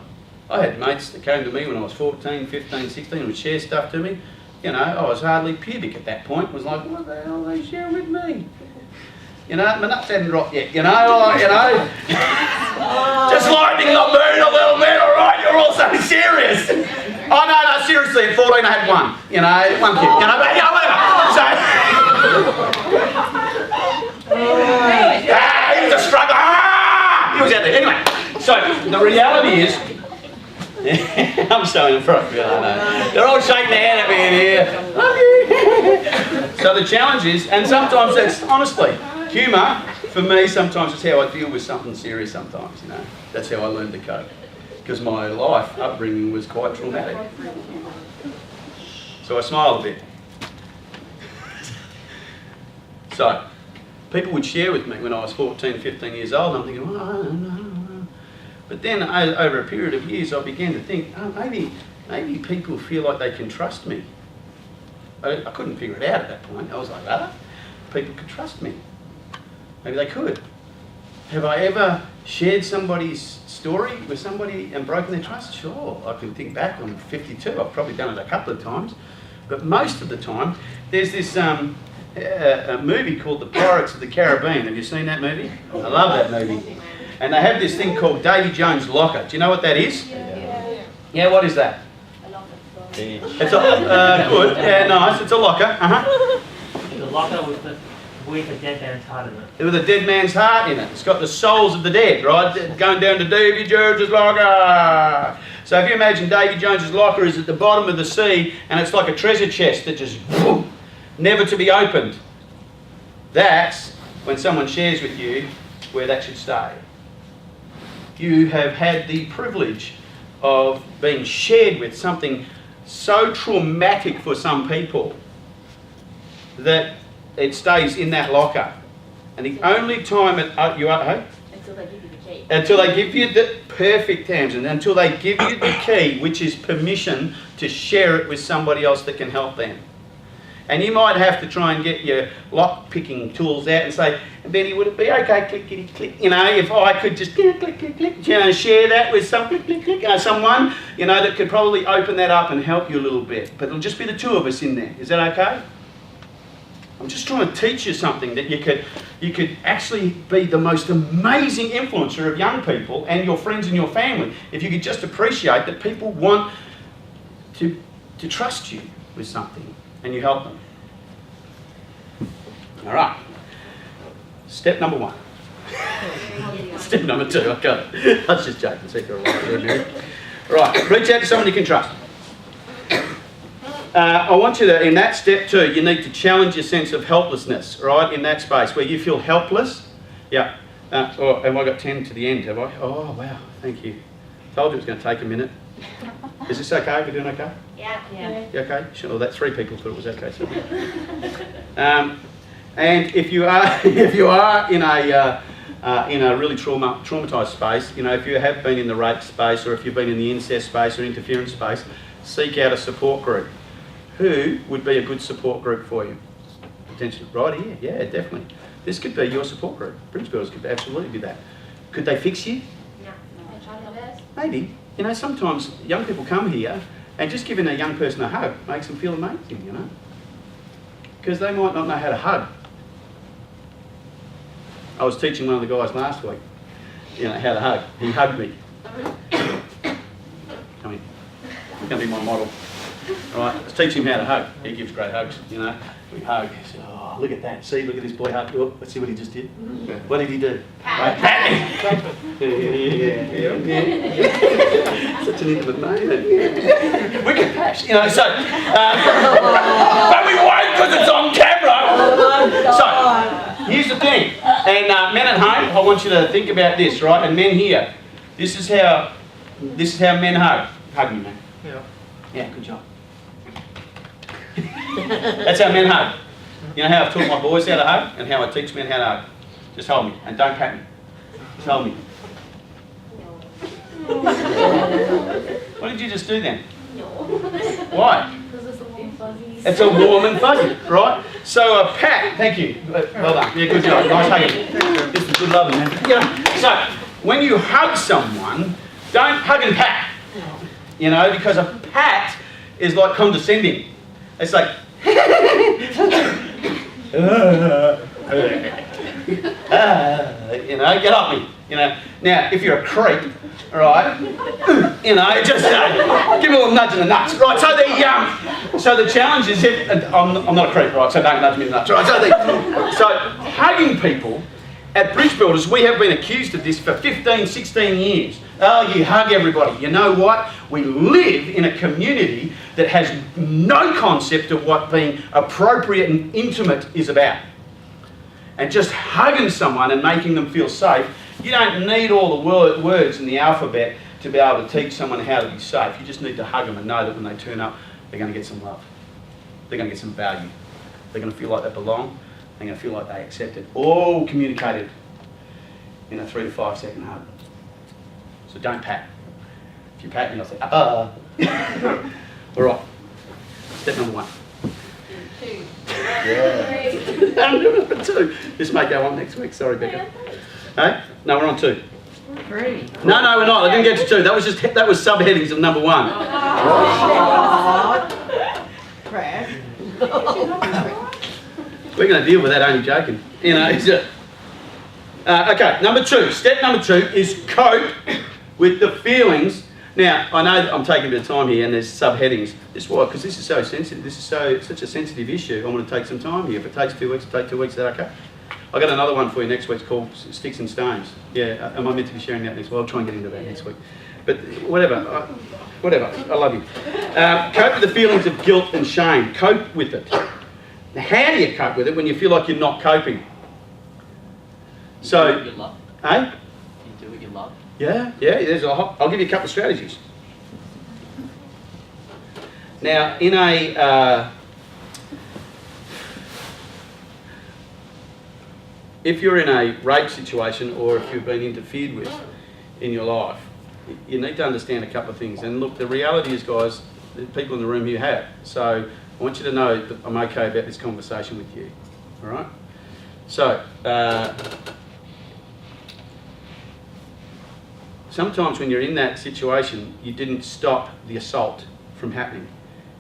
I had mates that came to me when I was 14, 15, 16 and would share stuff to me. You know, I was hardly pubic at that point. It was like, what the hell are they sharing with me? You know, my nuts hadn't dropped yet, you know, just lightening the mood a little bit, all right? You're all so serious. Oh, no, seriously, at 14 I had one, you know, one kid, you know, but, whatever. So, he was a struggle. He was out there. Anyway, so the reality is, I'm showing them front. I know. They're all shaking their hand at me in here. So the challenge is, and sometimes that's, honestly, humour, for me, sometimes it's how I deal with something serious sometimes, you know. That's how I learned to cope. Because my life, upbringing was quite traumatic. So I smiled a bit. So, people would share with me when I was 14, 15 years old, and I'm thinking, oh, I don't know. But then over a period of years, I began to think, oh, maybe people feel like they can trust me. I couldn't figure it out at that point. I was like, ah, people could trust me. Maybe they could. Have I ever shared somebody's story with somebody and broken their trust? Sure. I can think back, I'm 52, I've probably done it a couple of times. But most of the time, there's this a movie called The Pirates of the Caribbean. Have you seen that movie? I love that movie. And they have this thing called Davy Jones' locker. Do you know what that is? Yeah, what is that? It's a good. Yeah, nice. It's a locker. The locker with a dead man's heart in it. With a dead man's heart in it. It's got the souls of the dead, right? Going down to Davy Jones' locker. So if you imagine Davy Jones' locker is at the bottom of the sea, and it's like a treasure chest that just never to be opened. That's when someone shares with you where that should stay. You have had the privilege of being shared with something so traumatic for some people that it stays in that locker. And the only time you are, hey? Until they give you the key. Until they give you the perfect terms, and until they give you the key, which is permission to share it with somebody else that can help them. And you might have to try and get your lock-picking tools out and say, Benny, would it be okay, clickety click, you know, if I could just click, click, click, you know, share that with some click, click, click, someone, you know, that could probably open that up and help you a little bit. But it'll just be the two of us in there. Is that okay? I'm just trying to teach you something that you could actually be the most amazing influencer of young people and your friends and your family if you could just appreciate that people want to trust you with something and you help them. All right. Step number 1. Step number 2. I got it. I was just joking. See if you're all right. Right. Reach out to someone you can trust. I want you to, in that step 2, you need to challenge your sense of helplessness, right, in that space where you feel helpless. Yeah. Oh, have I got 10 to the end, have I? Oh, wow. Thank you. Told you it was going to take a minute. Is this okay? We're doing okay? Yeah. You okay? Sure. Well, that 3 people thought it was okay. So. And if you are in a really traumatised space, you know, if you have been in the rape space or if you've been in the incest space or interference space, seek out a support group. Who would be a good support group for you? Potentially, right here. Yeah, definitely. This could be your support group. Bridge Builders could absolutely be that. Could they fix you? No. I tried my best. Maybe. You know, sometimes young people come here and just giving a young person a hug makes them feel amazing, you know? Because they might not know how to hug. I was teaching one of the guys last week, you know, how to hug. He hugged me. Come here. You're going to be my model. All right, let's teach him how to hug. He gives great hugs, you know. We hug. He said, oh, look at that. See, look at this boy hug. Oh, let's see what he just did. What did he do? Pat me. Yeah. Such an intimate moment. We can pass, you know, so. But we won't because it's on camera. So, here's the thing. And men at home, I want you to think about this, right? And men here, this is how men hug. Hug me, man. Yeah. Yeah, good job. That's how men hug. You know how I've taught my boys how to hug and how I teach men how to hug? Just hold me and don't pat me. Just hold me. What did you just do then? Why? Because it's a warm fuzzy. It's a warm and fuzzy, right? So a pat, thank you. Well done. Yeah, good job. Nice hugging. This is good loving, man. You know, so when you hug someone, don't hug and pat. You know, because a pat is like condescending. It's like, you know, get off me. You know, now if you're a creep, right? You know, just give me a little nudge in the nuts, right? So the challenge is if I'm not a creep, right? So don't nudge me in the nuts, right? So hugging people. At Bridge Builders, we have been accused of this for 15, 16 years. Oh, you hug everybody. You know what? We live in a community that has no concept of what being appropriate and intimate is about. And just hugging someone and making them feel safe, you don't need all the words in the alphabet to be able to teach someone how to be safe. You just need to hug them and know that when they turn up, they're going to get some love. They're going to get some value. They're going to feel like they belong. They're going to feel like they accept it. All communicated in a 3 to 5 second hug. So don't pat. If you pat me, I'll say, All right. Step number 1. 2. Yeah. I'm doing number 2. This may go on next week. Sorry, Becca. Hey? No, we're on 2. 3. No, we're not. I didn't get to 2. That was subheadings of number 1. Crap. We're going to deal with that, only joking. You know, okay, number 2. Step number 2 is cope with the feelings. Now, I know I'm taking a bit of time here and there's subheadings. This is why, because this is so sensitive. This is such a sensitive issue. I want to take some time here. If it takes 2 weeks, it'll take 2 weeks. Is that okay? I've got another one for you next week. It's called Sticks and Stones. Yeah, am I meant to be sharing that next week? I'll try and get into that next week. But whatever, I love you. Cope with the feelings of guilt and shame. Cope with it. Now, how do you cope with it when you feel like you're not coping? So, do what you love. Eh? You do what you love. Yeah. I'll give you a couple of strategies. Now, in if you're in a rape situation or if you've been interfered with in your life, you need to understand a couple of things. And look, the reality is, guys, the people in the room here have. So I want you to know that I'm okay about this conversation with you. All right? So, sometimes when you're in that situation, you didn't stop the assault from happening.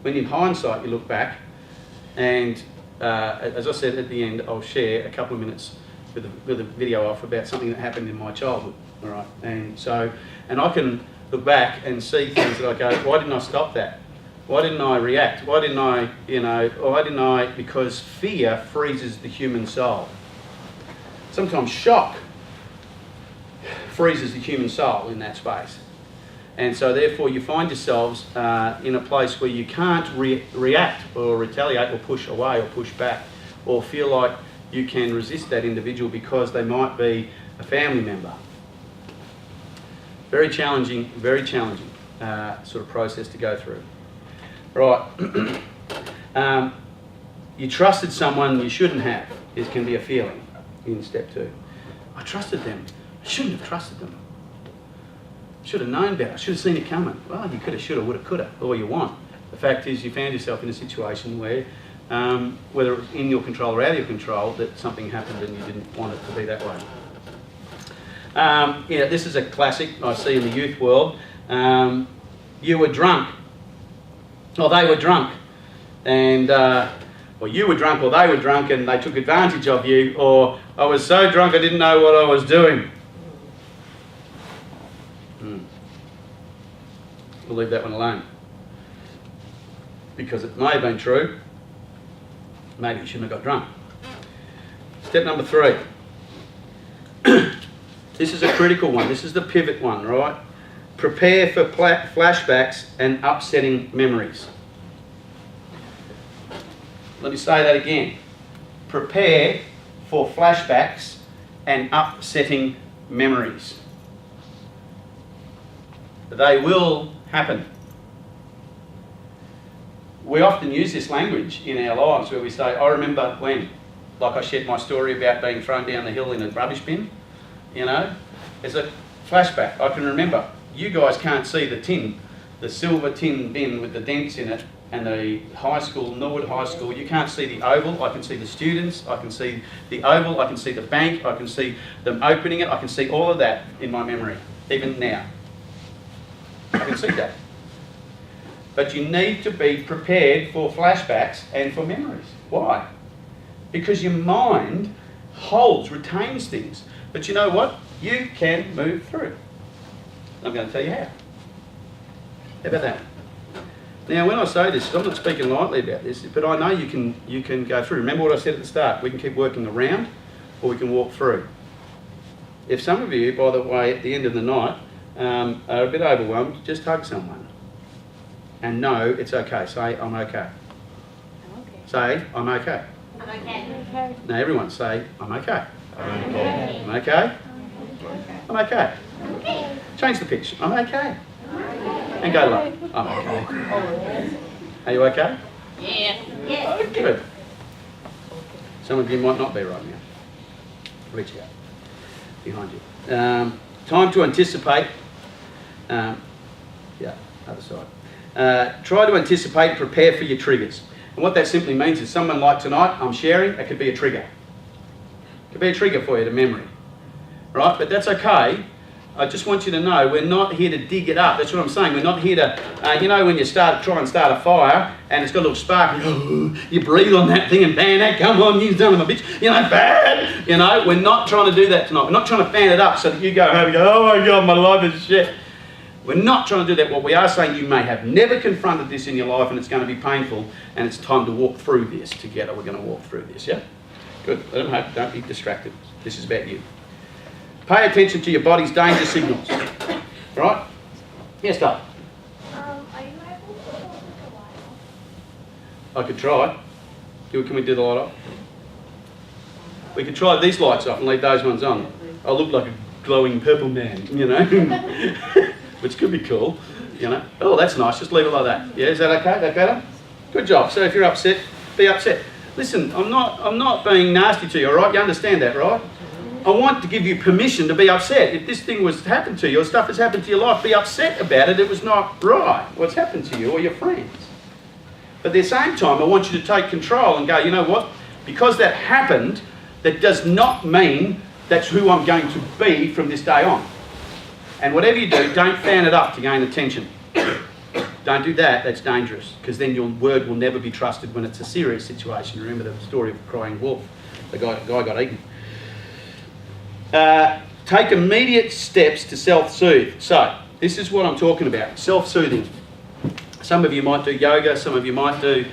When in hindsight you look back, and as I said at the end, I'll share a couple of minutes with a video off about something that happened in my childhood. All right, and I can look back and see things that I go, why didn't I stop that? Why didn't I react? Why didn't I, because fear freezes the human soul. Sometimes shock freezes the human soul in that space. And so therefore you find yourselves in a place where you can't react or retaliate or push away or push back or feel like you can resist that individual because they might be a family member. Very challenging sort of process to go through. Right. You trusted someone you shouldn't have. It can be a feeling in step 2. I trusted them. I shouldn't have trusted them. Should have known better. Should have seen it coming. Well, you could have, should have, would have, could have, all you want. The fact is you found yourself in a situation where, whether it was in your control or out of your control, that something happened and you didn't want it to be that way. Yeah, this is a classic I see in the youth world. You were drunk. Or they were drunk. And, or you were drunk or they were drunk and they took advantage of you. Or I was so drunk I didn't know what I was doing. We'll leave that one alone. Because it may have been true. Maybe you shouldn't have got drunk. Step number 3. This is a critical one. This is the pivot one, right? Prepare for flashbacks and upsetting memories. Let me say that again. Prepare for flashbacks and upsetting memories. They will happen. We often use this language in our lives where we say, I remember when, like I shared my story about being thrown down the hill in a rubbish bin, you know, it's a flashback. I can remember. You guys can't see the tin, the silver tin bin with the dents in it, and the high school, Norwood High School. You can't see the oval. I can see the students. I can see the oval. I can see the bank. I can see them opening it. I can see all of that in my memory, even now. I can see that. But you need to be prepared for flashbacks and for memories. Why? Because your mind retains things. But you know what? You can move through. I'm going to tell you how. How about that? Now, when I say this, I'm not speaking lightly about this, but I know you can go through. Remember what I said at the start? We can keep working around, or we can walk through. If some of you, by the way, at the end of the night, are a bit overwhelmed, just hug someone. And know it's okay. Say, I'm okay. I'm okay. Say, I'm okay. I'm okay. Now everyone say, I'm okay. I'm okay. I'm okay. I'm okay. Change the pitch. I'm okay. And go low. I'm okay. Are you okay? Yeah. Oh, good. Some of you might not be right now. Reach out. Behind you. Time to anticipate. Yeah, other side. Try to anticipate and prepare for your triggers. And what that simply means is someone like tonight, I'm sharing, it could be a trigger. It could be a trigger for you to memory. Right? But that's okay. I just want you to know we're not here to dig it up. That's what I'm saying. We're not here to, you know, when you try and start a fire and it's got a little spark, you breathe on that thing and bang, that, come on, you son of a bitch, you know, bad. You know, we're not trying to do that tonight. We're not trying to fan it up so that you go home and go, oh my God, my life is shit. We're not trying to do that. What we are saying, you may have never confronted this in your life and it's going to be painful and it's time to walk through this together. We're going to walk through this, yeah? Good. Let them hope. Don't be distracted. This is about you. Pay attention to your body's danger signals. Right? Yes, Dave. Are you able to hold the light off? I could try. Can we do the light off? We could try these lights off and leave those ones on. I'll look like a glowing purple man, you know, which could be cool, you know. Oh, that's nice. Just leave it like that. Yeah, is that okay? That better? Good job. So if you're upset, be upset. Listen, I'm not being nasty to you, all right? You understand that, right? I want to give you permission to be upset. If this thing was to happen to you or stuff has happened to your life, be upset about it. It was not right what's happened to you or your friends. But at the same time, I want you to take control and go, you know what? Because that happened, that does not mean that's who I'm going to be from this day on. And whatever you do, don't fan it up to gain attention. Don't do that, that's dangerous, because then your word will never be trusted when it's a serious situation. Remember the story of the crying wolf? The guy got eaten. Take immediate steps to self-soothe. So, this is what I'm talking about, self-soothing. Some of you might do yoga, some of you might do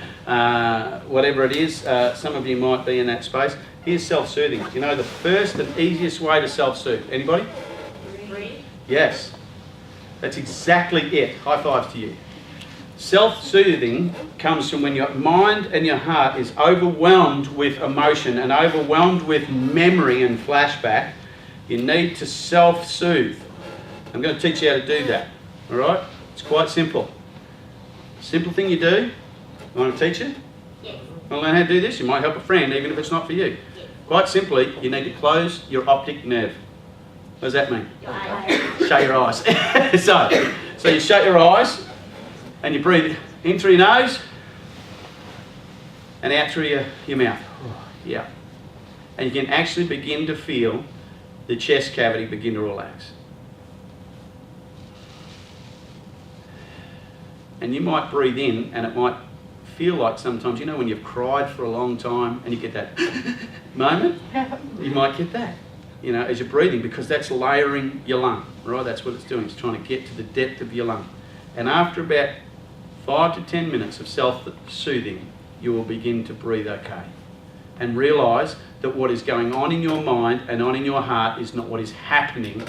whatever it is, some of you might be in that space. Here's self-soothing. You know the first and easiest way to self-soothe? Anybody? Breathe. Yes. That's exactly it. High fives to you. Self-soothing comes from when your mind and your heart is overwhelmed with emotion and overwhelmed with memory and flashback. You need to self-soothe. I'm going to teach you how to do that. All right? It's quite simple. Simple thing you do. You want to teach it? Yes. Want to learn how to do this? You might help a friend, even if it's not for you. Yes. Quite simply, you need to close your optic nerve. What does that mean? Your eyes. Shut your eyes. so you shut your eyes and you breathe in through your nose and out through your mouth. Yeah. And you can actually begin to feel the chest cavity begin to relax. And you might breathe in and it might feel like sometimes, you know, when you've cried for a long time and you get that moment, you might get that, you know, as you're breathing, because that's layering your lung, right? That's what it's doing. It's trying to get to the depth of your lung. And after about 5 to 10 minutes of self-soothing, you will begin to breathe okay. And realise that what is going on in your mind and on in your heart is not what is happening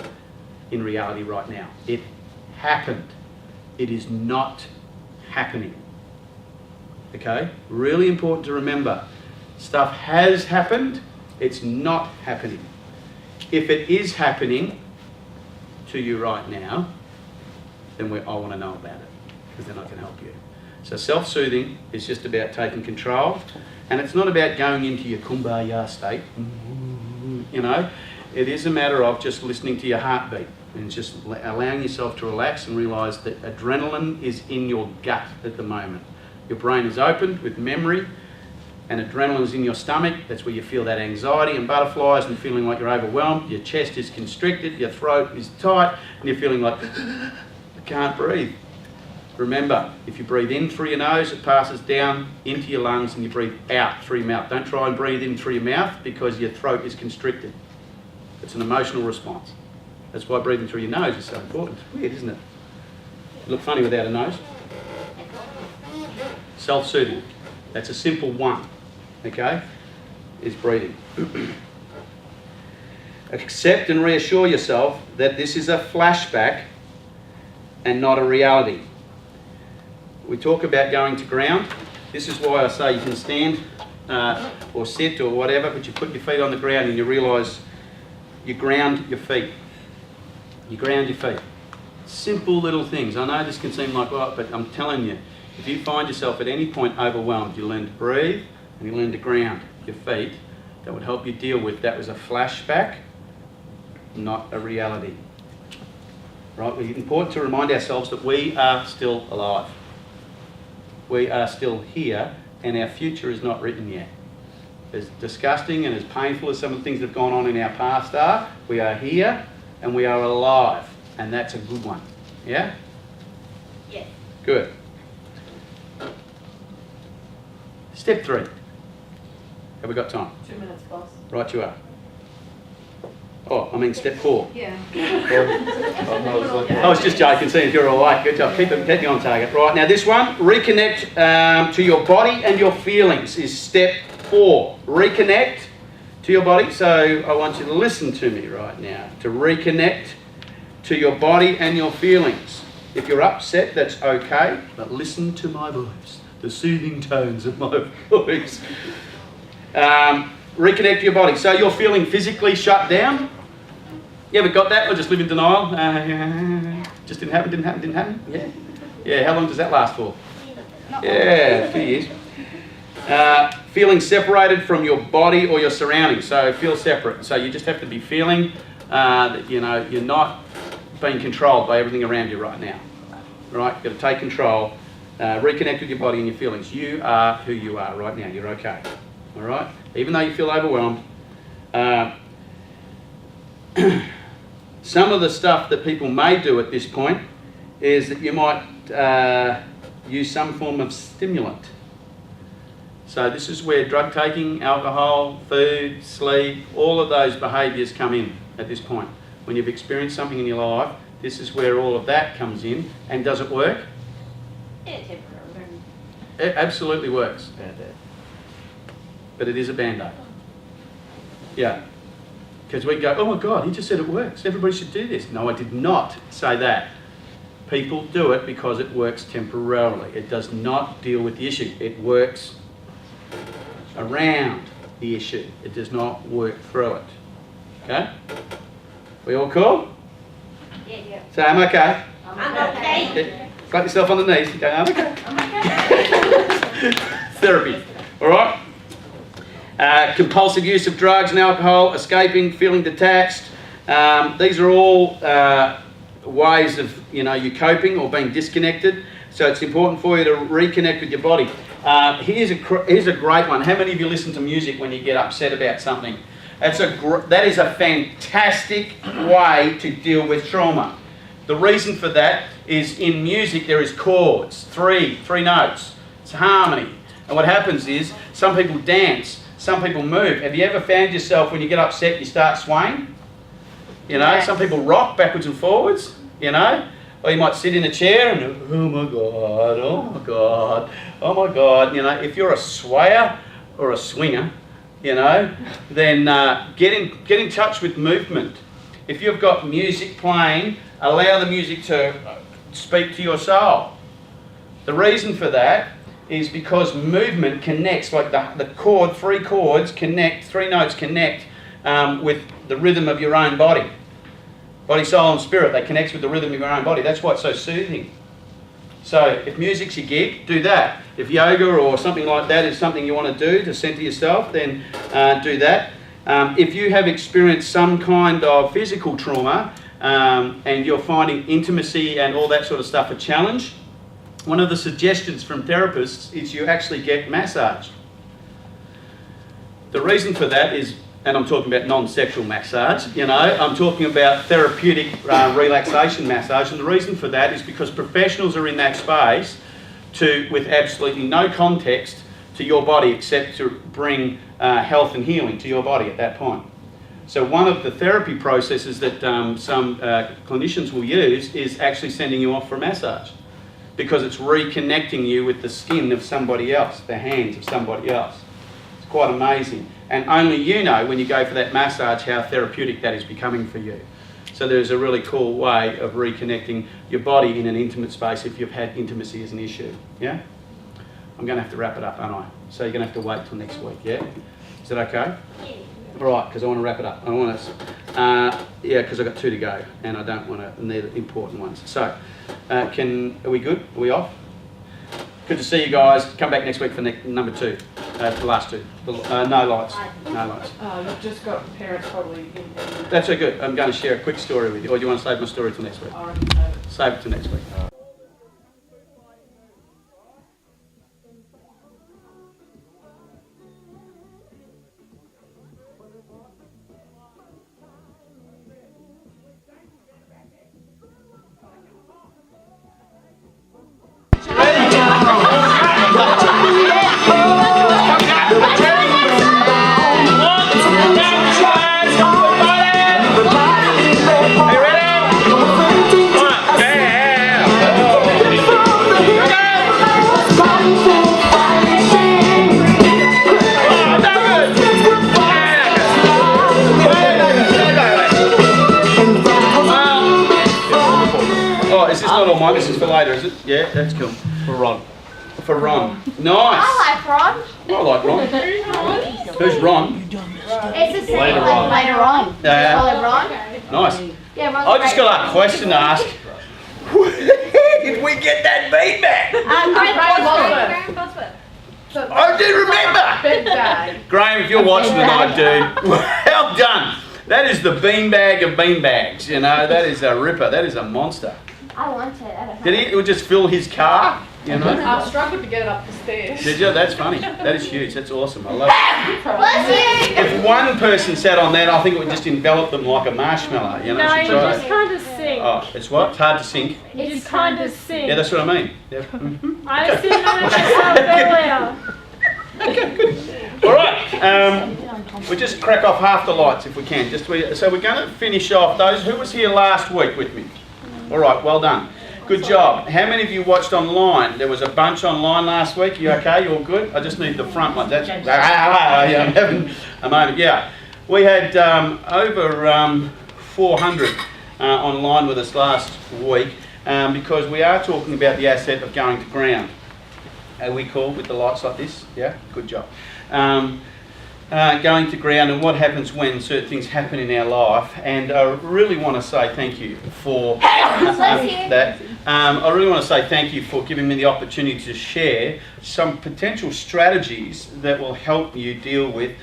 in reality right now. It happened. It is not happening. Okay? Really important to remember. Stuff has happened, it's not happening. If it is happening to you right now, then I want to know about it, because then I can help you. So self-soothing is just about taking control, and it's not about going into your kumbaya state, you know. It is a matter of just listening to your heartbeat and just allowing yourself to relax and realise that adrenaline is in your gut at the moment. Your brain is opened with memory, and adrenaline is in your stomach. That's where you feel that anxiety and butterflies and feeling like you're overwhelmed. Your chest is constricted, your throat is tight, and you're feeling like, I can't breathe. Remember, if you breathe in through your nose, it passes down into your lungs, and you breathe out through your mouth. Don't try and breathe in through your mouth, because your throat is constricted. It's an emotional response. That's why breathing through your nose is so important. It's weird, isn't it? You look funny without a nose. Self-soothing. That's a simple one, okay? Is breathing. Accept and reassure yourself that this is a flashback and not a reality. We talk about going to ground. This is why I say you can stand or sit or whatever, but you put your feet on the ground and you realise you ground your feet. You ground your feet. Simple little things. I know this can seem like, oh, but I'm telling you, if you find yourself at any point overwhelmed, you learn to breathe and you learn to ground your feet. That would help you deal with that was a flashback, not a reality. Right? It's important to remind ourselves that we are still alive. We are still here, and our future is not written yet. As disgusting and as painful as some of the things that have gone on in our past are, we are here and we are alive, and that's a good one. Yeah? Yes. Good. Step 3. Have we got time? 2 minutes, boss. Right you are. Oh, I mean step 4. Yeah. I was just joking, seeing if you're all right. Good job. Keep you on target. Right, now this one, reconnect to your body and your feelings is step 4. Reconnect to your body. So I want you to listen to me right now. To reconnect to your body and your feelings. If you're upset, that's okay, but listen to my voice, the soothing tones of my voice. Reconnect to your body. So you're feeling physically shut down. You ever got that or just live in denial? Just didn't happen? Yeah. Yeah, how long does that last for? Yeah, a few years. Feeling separated from your body or your surroundings. So feel separate. So you just have to be feeling that you're not being controlled by everything around you right now. Right? You've got to take control Reconnect with your body and your feelings. You are who you are right now. You're okay. All right? Even though you feel overwhelmed. Some of the stuff that people may do at this point is that you might use some form of stimulant. So this is where drug taking, alcohol, food, sleep, all of those behaviours come in at this point. When you've experienced something in your life, this is where all of that comes in. And does it work? Yeah, temporary. It absolutely works. Band-Aid. But it is a band-aid. Yeah. Because we go, oh my God, he just said it works. Everybody should do this. No, I did not say that. People do it because it works temporarily. It does not deal with the issue. It works around the issue. It does not work through it. Okay? We all cool? Yeah. Say, I'm okay. I'm okay. Slap yourself on the knees. You go, I'm okay. Therapy. All right? Compulsive use of drugs and alcohol, escaping, feeling detached. These are all ways of you coping or being disconnected. So it's important for you to reconnect with your body. Here's a great one. How many of you listen to music when you get upset about something? That is a fantastic way to deal with trauma. The reason for that is in music there is chords, three notes. It's harmony. And what happens is some people dance, some people move. Have you ever found yourself when you get upset you start swaying? Yes. Some people rock backwards and forwards, Or you might sit in a chair and, oh my God, oh my God, oh my God. If you're a swayer or a swinger, then get in touch with movement. If you've got music playing, allow the music to speak to your soul. The reason for that is because movement connects, like the chord, three notes connect with the rhythm of your own body. Body, soul and spirit, they connect with the rhythm of your own body. That's why it's so soothing. So if music's your gig, do that. If yoga or something like that is something you want to do to centre yourself, then do that. If you have experienced some kind of physical trauma and you're finding intimacy and all that sort of stuff a challenge, one of the suggestions from therapists is you actually get massaged. The reason for that is, and I'm talking about non-sexual massage, I'm talking about therapeutic relaxation massage, and the reason for that is because professionals are in that space with absolutely no context to your body except to bring health and healing to your body at that point. So one of the therapy processes that some clinicians will use is actually sending you off for a massage, because it's reconnecting you with the skin of somebody else, the hands of somebody else. It's quite amazing. And only you know when you go for that massage how therapeutic that is becoming for you. So there's a really cool way of reconnecting your body in an intimate space if you've had intimacy as an issue. Yeah? I'm going to have to wrap it up, aren't I? So you're going to have to wait till next week, yeah? Is that okay? Yeah. All right, because I want to wrap it up. I want to, because I've got 2 to go, and I don't want to, and they're the important ones. So, are we good? Are we off? Good to see you guys. Come back next week for number 2, the last 2. No lights. No lights. We've just got parents probably in there. That's so good. I'm going to share a quick story with you. Or do you want to save my story till next week? I already know it. Save it till next week. This is for later, is it? Yeah, that's cool. For Ron. For Ron. Nice. I like Ron. I like Ron. Who's Ron? It's the same. Later on. Later on. Yeah. Call it Ron. Nice. Yeah, Ron's I just great. got a question to ask. Where did we get that feedback? Graham Bosworth. I do remember. Big bag. Graham, if you're watching tonight, dude, well done. That is the beanbag of beanbags, That is a ripper. That is a monster. I want it. I don't Did he? It would just fill his car? You know? I struggled to get it up the stairs. Did you? That's funny. That is huge. That's awesome. I love it. Bless you. If one person sat on that, I think it would just envelop them like a marshmallow. You know? No, So you try just it. kind of sink. Oh, it's what? It's hard to sink. You just kind of sink. Yeah, that's what I mean. Yeah. Mhm. I was sitting on it myself earlier. All right. We just crack off half the lights if we can. So we're going to finish off those. Who was here last week with me? All right. Well done. Good job. How many of you watched online? There was a bunch online last week. You okay? You all good? I just need the front one. That's yeah, I'm having a moment. Yeah. We had over 400 online with us last week because we are talking about the asset of going to ground. Are we cool with the lights like this? Yeah? Good job. Going to ground and what happens when certain things happen in our life. And I really want to say thank you for that. I really want to say thank you for giving me the opportunity to share some potential strategies that will help you deal with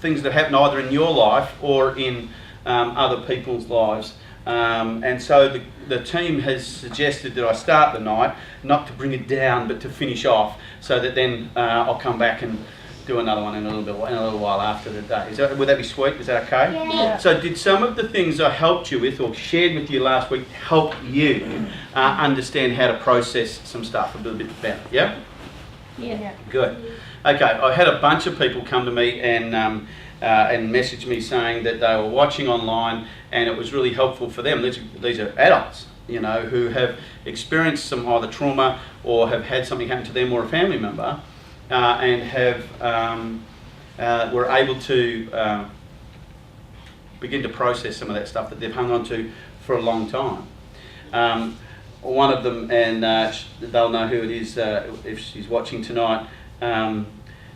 things that happen either in your life or in other people's lives. And so the team has suggested that I start the night, not to bring it down, but to finish off, so that then I'll come back and do another one in a little while after the day. Would that be sweet? Is that okay? Yeah. So did some of the things I helped you with or shared with you last week help you understand how to process some stuff a little bit better? Yeah? Yeah. Good. Okay, I had a bunch of people come to me and message me saying that they were watching online and it was really helpful for them. These are adults, you know, who have experienced some either trauma or have had something happen to them or a family member and were able to begin to process some of that stuff that they've hung on to for a long time. One of them, and they'll know who it is if she's watching tonight,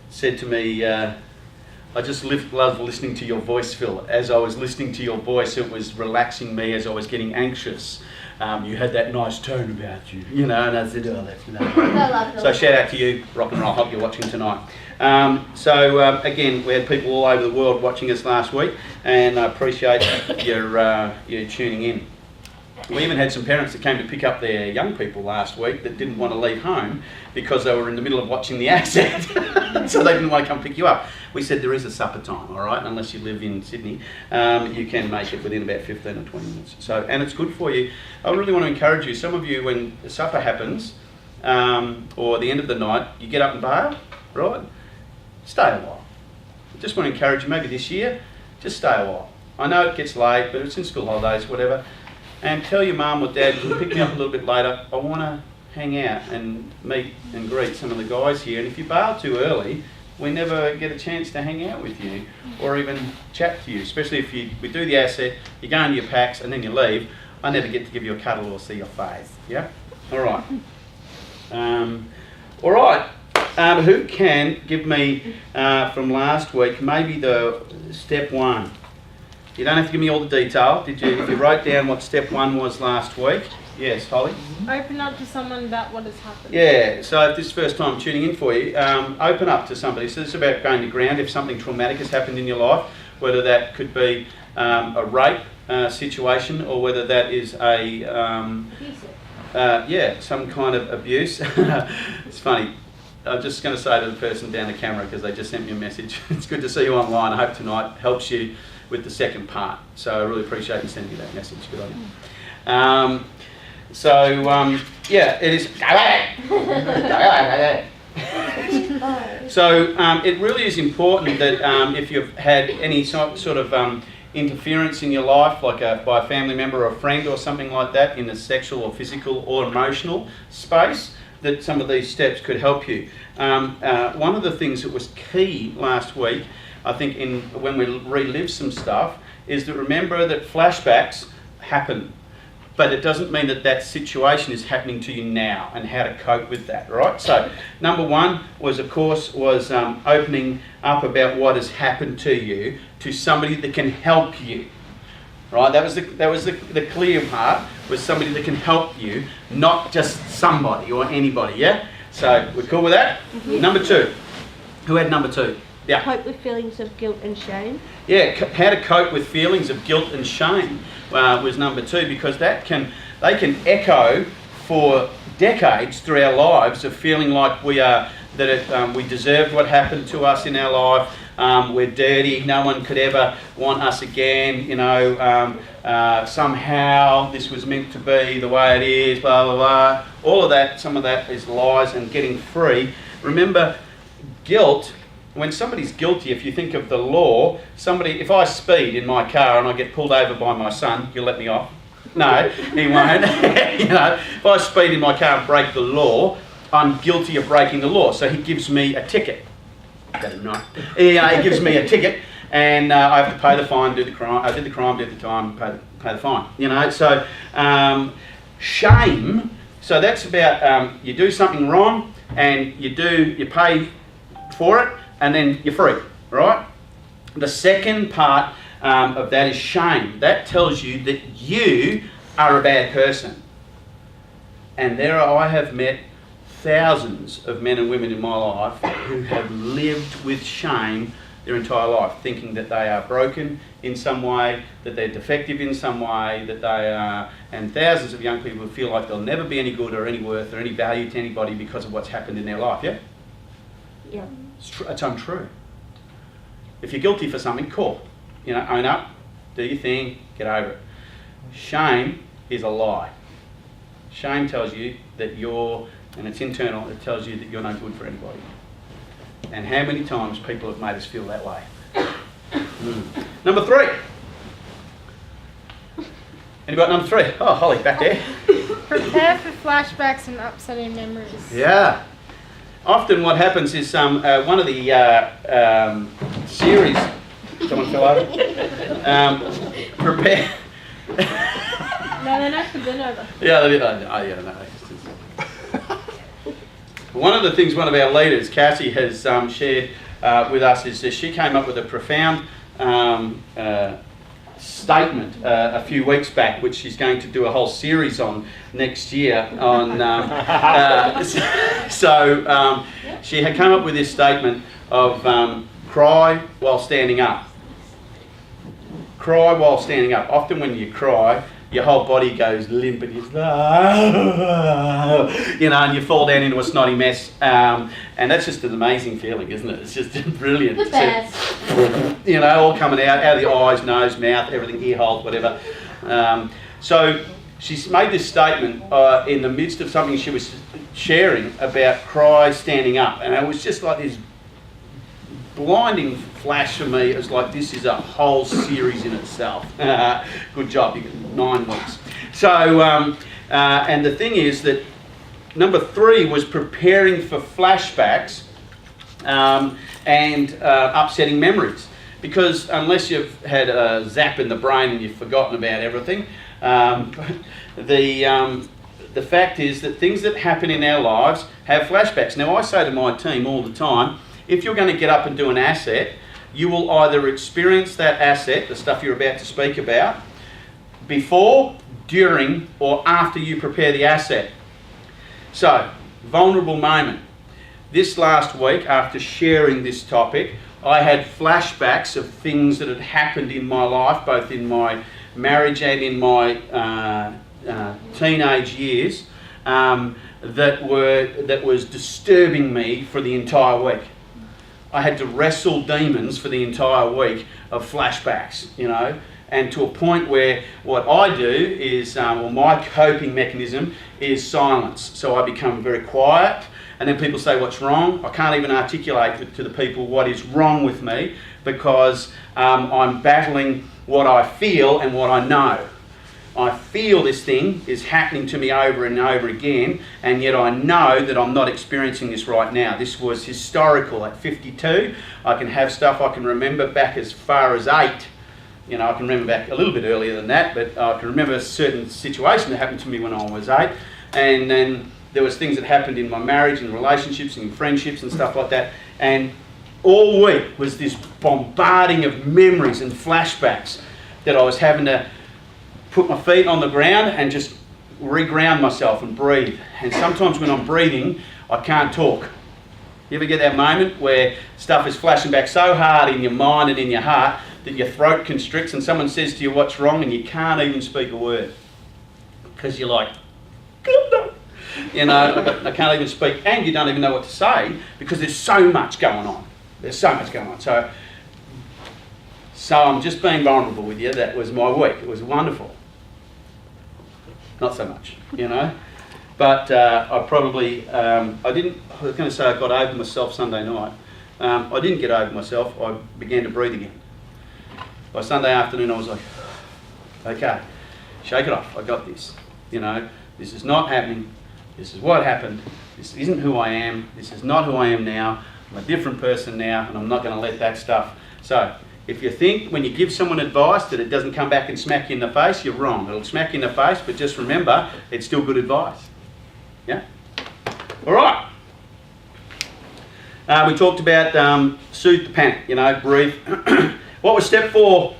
said to me, I just love listening to your voice, Phil. As I was listening to your voice, it was relaxing me as I was getting anxious. You had that nice tone about you, you know, and I said, oh, that's nice. So shout out to you, rock and roll, hope you're watching tonight. Again, we had people all over the world watching us last week, and I appreciate your tuning in. We even had some parents that came to pick up their young people last week that didn't want to leave home because they were in the middle of watching the asset, so they didn't want to come pick you up. We said there is a supper time, all right, unless you live in Sydney, you can make it within about 15 or 20 minutes. So, and it's good for you. I really want to encourage you, some of you, when the supper happens, or the end of the night, you get up and bail, right? Stay a while. I just want to encourage you, maybe this year, just stay a while. I know it gets late, but it's in school holidays, whatever. And tell your mum or dad, can you pick me up a little bit later? I want to hang out and meet and greet some of the guys here. And if you bail too early, we never get a chance to hang out with you or even chat to you, especially if we do the asset, you go into your packs and then you leave. I never get to give you a cuddle or see your face. Yeah? All right. All right. Who can give me from last week maybe the step one? You don't have to give me all the detail. If you wrote down what step one was last week? Yes, Holly? Open up to someone about what has happened. Yeah, so if this is the first time tuning in for you, open up to somebody. So this is about going to ground if something traumatic has happened in your life, whether that could be a rape situation or whether that is a, some kind of abuse. It's funny. I'm just going to say to the person down the camera because they just sent me a message. It's good to see you online. I hope tonight helps you with the second part. So I really appreciate you sending me that message. Good on you. It is. So it really is important that if you've had any sort of interference in your life, like by a family member or a friend or something like that, in the sexual or physical or emotional space, that some of these steps could help you. One of the things that was key last week, I think, when we relive some stuff, is that remember that flashbacks happen, but it doesn't mean that that situation is happening to you now and how to cope with that, right? So, number one was, of course, opening up about what has happened to you to somebody that can help you. Right, that was the clear part, was somebody that can help you, not just somebody or anybody, yeah? So, we're cool with that? Mm-hmm. Number two. Who had number two? Yeah. Cope with feelings of guilt and shame. Yeah, how to cope with feelings of guilt and shame was number two, because they can echo for decades through our lives of feeling like we deserved what happened to us in our life. We're dirty. No one could ever want us again. Somehow this was meant to be the way it is. Blah blah blah. All of that. Some of that is lies and getting free. Remember, guilt. When somebody's guilty, if you think of the law, if I speed in my car and I get pulled over by my son, he'll let me off. No, he won't. If I speed in my car and break the law, I'm guilty of breaking the law. So he gives me a ticket. He gives me a ticket, and I have to pay the fine, do the crime. I did the crime, did the time, pay the fine. So shame. So that's about you do something wrong, and you pay for it, and then you're free, right? The second part of that is shame. That tells you that you are a bad person. And I have met thousands of men and women in my life who have lived with shame their entire life, thinking that they are broken in some way, that they're defective in some way, that they are, and thousands of young people who feel like they'll never be any good or any worth or any value to anybody because of what's happened in their life, yeah? Yeah. It's untrue. If you're guilty for something, cool. Own up, do your thing, get over it. Shame is a lie. Shame tells you that and it's internal, it tells you that you're no good for anybody. And how many times people have made us feel that way. Number 3. Anybody number 3? Oh, Holly, back there. Prepare for flashbacks and upsetting memories. Yeah. Often what happens is one of the series, someone fell over, prepare. No, they're not for dinner. Yeah, they did. No. One of the things one of our leaders, Cassie, has shared with us is that she came up with a profound statement a few weeks back, which she's going to do a whole series on next year. She had come up with this statement of cry while standing up. Cry while standing up. Often when you cry, your whole body goes limp and and you fall down into a snotty mess. And that's just an amazing feeling, isn't it? It's just brilliant. The best. All coming out of the eyes, nose, mouth, everything, ear holes, whatever. So she's made this statement in the midst of something she was sharing about cry standing up. And it was just like this blinding flash for me. It was like, this is a whole series in itself. Good job, you got 9 weeks. So, and the thing is that number 3 was preparing for flashbacks and upsetting memories. Because unless you've had a zap in the brain and you've forgotten about everything, the fact is that things that happen in our lives have flashbacks. Now, I say to my team all the time, if you're going to get up and do an asset, you will either experience that asset, the stuff you're about to speak about, before, during, or after you prepare the asset. So, vulnerable moment. This last week, after sharing this topic, I had flashbacks of things that had happened in my life, both in my marriage and in my teenage years, that was disturbing me for the entire week. I had to wrestle demons for the entire week of flashbacks, and to a point where what I do is, my coping mechanism is silence. So I become very quiet, and then people say, what's wrong? I can't even articulate to the people what is wrong with me because I'm battling what I feel and what I know. I feel this thing is happening to me over and over again, and yet I know that I'm not experiencing this right now. This was historical at 52. I can have stuff I can remember back as far as 8. I can remember back a little bit earlier than that, but I can remember a certain situation that happened to me when I was 8. And then there was things that happened in my marriage and relationships and friendships and stuff like that. And all week was this bombarding of memories and flashbacks that I was having to put my feet on the ground and just reground myself and breathe. And sometimes when I'm breathing, I can't talk. You ever get that moment where stuff is flashing back so hard in your mind and in your heart that your throat constricts and someone says to you what's wrong and you can't even speak a word? Because you're like, You know, I can't even speak, and you don't even know what to say because there's so much going on. There's so much going on. So I'm just being vulnerable with you. That was my week. It was wonderful. Not so much, you know. But I probably, I was going to say I got over myself Sunday night. I didn't get over myself. I began to breathe again. By Sunday afternoon, I was like, okay, shake it off. I got this. You know, this is not happening. This is what happened. This isn't who I am. This is not who I am now. I'm a different person now, and I'm not going to let that stuff. So, if you think when you give someone advice that it doesn't come back and smack you in the face, you're wrong. It'll smack you in the face, but just remember, it's still good advice. Yeah? All right. We talked about soothe the panic, you know, breathe. What was step 4?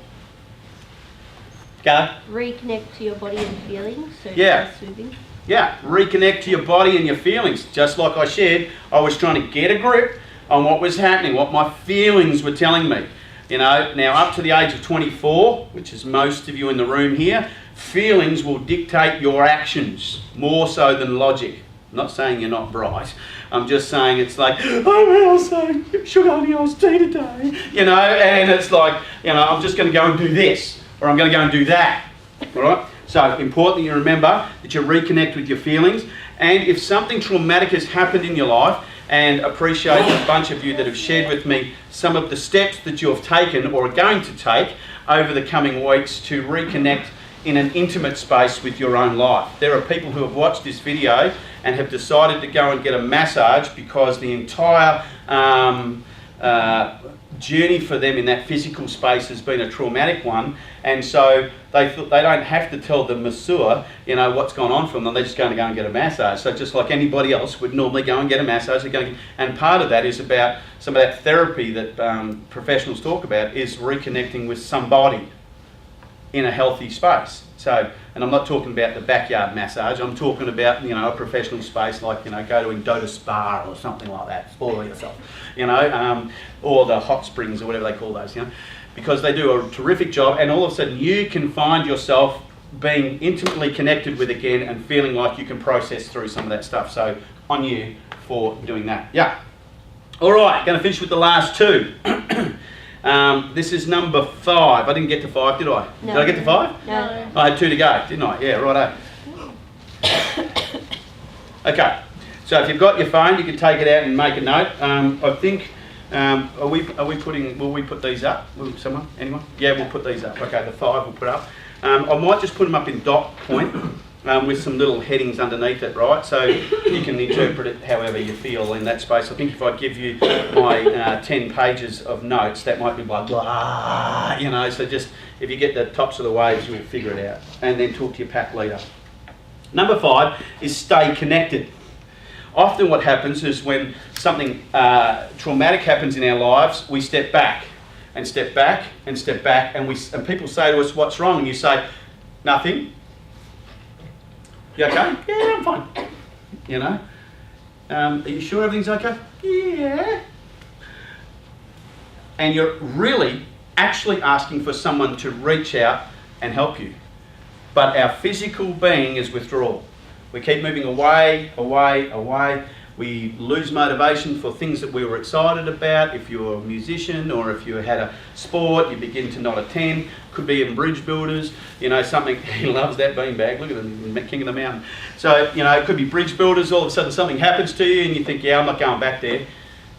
Go. Reconnect to your body and feelings. So Yeah. soothing. Yeah, reconnect to your body and your feelings. Just like I shared, I was trying to get a grip on what was happening, what my feelings were telling me. You know, now up to the age of 24, which is most of you in the room here, feelings will dictate your actions more so than logic. I'm not saying you're not bright. I'm just saying it's like, oh, well, so sugar honey iced tea today. You know, and it's like, you know, I'm just going to go and do this, or I'm going to go and do that. All right? So important that you remember that you reconnect with your feelings. And if something traumatic has happened in your life, and appreciate a bunch of you that have shared with me some of the steps that you have taken or are going to take over the coming weeks to reconnect in an intimate space with your own life. There are people who have watched this video and have decided to go and get a massage because the entire journey for them in that physical space has been a traumatic one, and so they thought they don't have to tell the masseur, you know, what's gone on for them. They're just going to go and get a massage. So just like anybody else would normally go and get a massage, and part of that is about some of that therapy that professionals talk about is reconnecting with somebody in a healthy space. So, and I'm not talking about the backyard massage. I'm talking about, you know, a professional space like, you know, go to Indota Spa or something like that. Spoil yourself, you know, or the hot springs or whatever they call those, you know, because they do a terrific job, and all of a sudden you can find yourself being intimately connected with again and feeling like you can process through some of that stuff. So on you for doing that. Yeah. All right, going to finish with the last 2. This is number 5. I didn't get to 5, did I? No. Did I get to 5? No. I had 2 to go, didn't I? Yeah, righto. Okay, so if you've got your phone, you can take it out and make a note. I think, will we put these up? Will someone? Anyone? Yeah, we'll put these up. Okay, the 5 we'll put up. I might just put them up in dot point with some little headings underneath it, right? So you can interpret it however you feel in that space. I think if I give you my 10 pages of notes, that might be blah, blah, you know, so just, if you get the tops of the waves, you'll figure it out. And then talk to your pack leader. Number 5 is stay connected. Often what happens is when something traumatic happens in our lives, we step back and step back and step back, and people say to us, what's wrong? And you say, nothing. You okay? Yeah, I'm fine. You know? Are you sure everything's okay? Yeah. And you're really actually asking for someone to reach out and help you. But our physical being is withdrawal. We keep moving away, away, away. We lose motivation for things that we were excited about. If you're a musician or if you had a sport, you begin to not attend. Could be in bridge builders, you know, something, he loves that beanbag, look at him, king of the mountain. So, you know, it could be bridge builders, all of a sudden something happens to you and you think, yeah, I'm not going back there.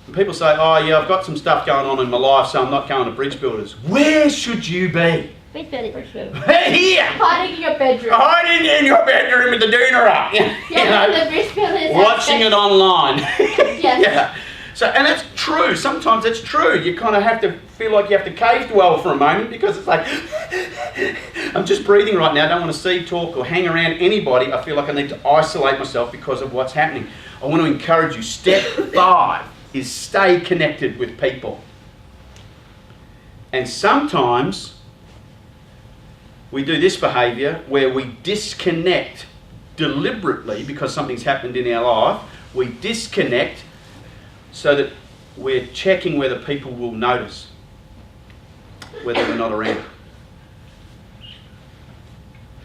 And people say, oh yeah, I've got some stuff going on in my life, so I'm not going to bridge builders. Where should you be? Here. Hiding in your bedroom. Hiding in your bedroom with the dooner up. Yeah, the bridge builders. Watching it online. Yes. Yeah. So, and it's true. Sometimes it's true. You kind of have to feel like you have to cave dwell for a moment because it's like, I'm just breathing right now. I don't want to see, talk, or hang around anybody. I feel like I need to isolate myself because of what's happening. I want to encourage you. Step 5 is stay connected with people. And sometimes we do this behaviour where we disconnect deliberately because something's happened in our life. We disconnect so that we're checking whether people will notice, whether we're not around.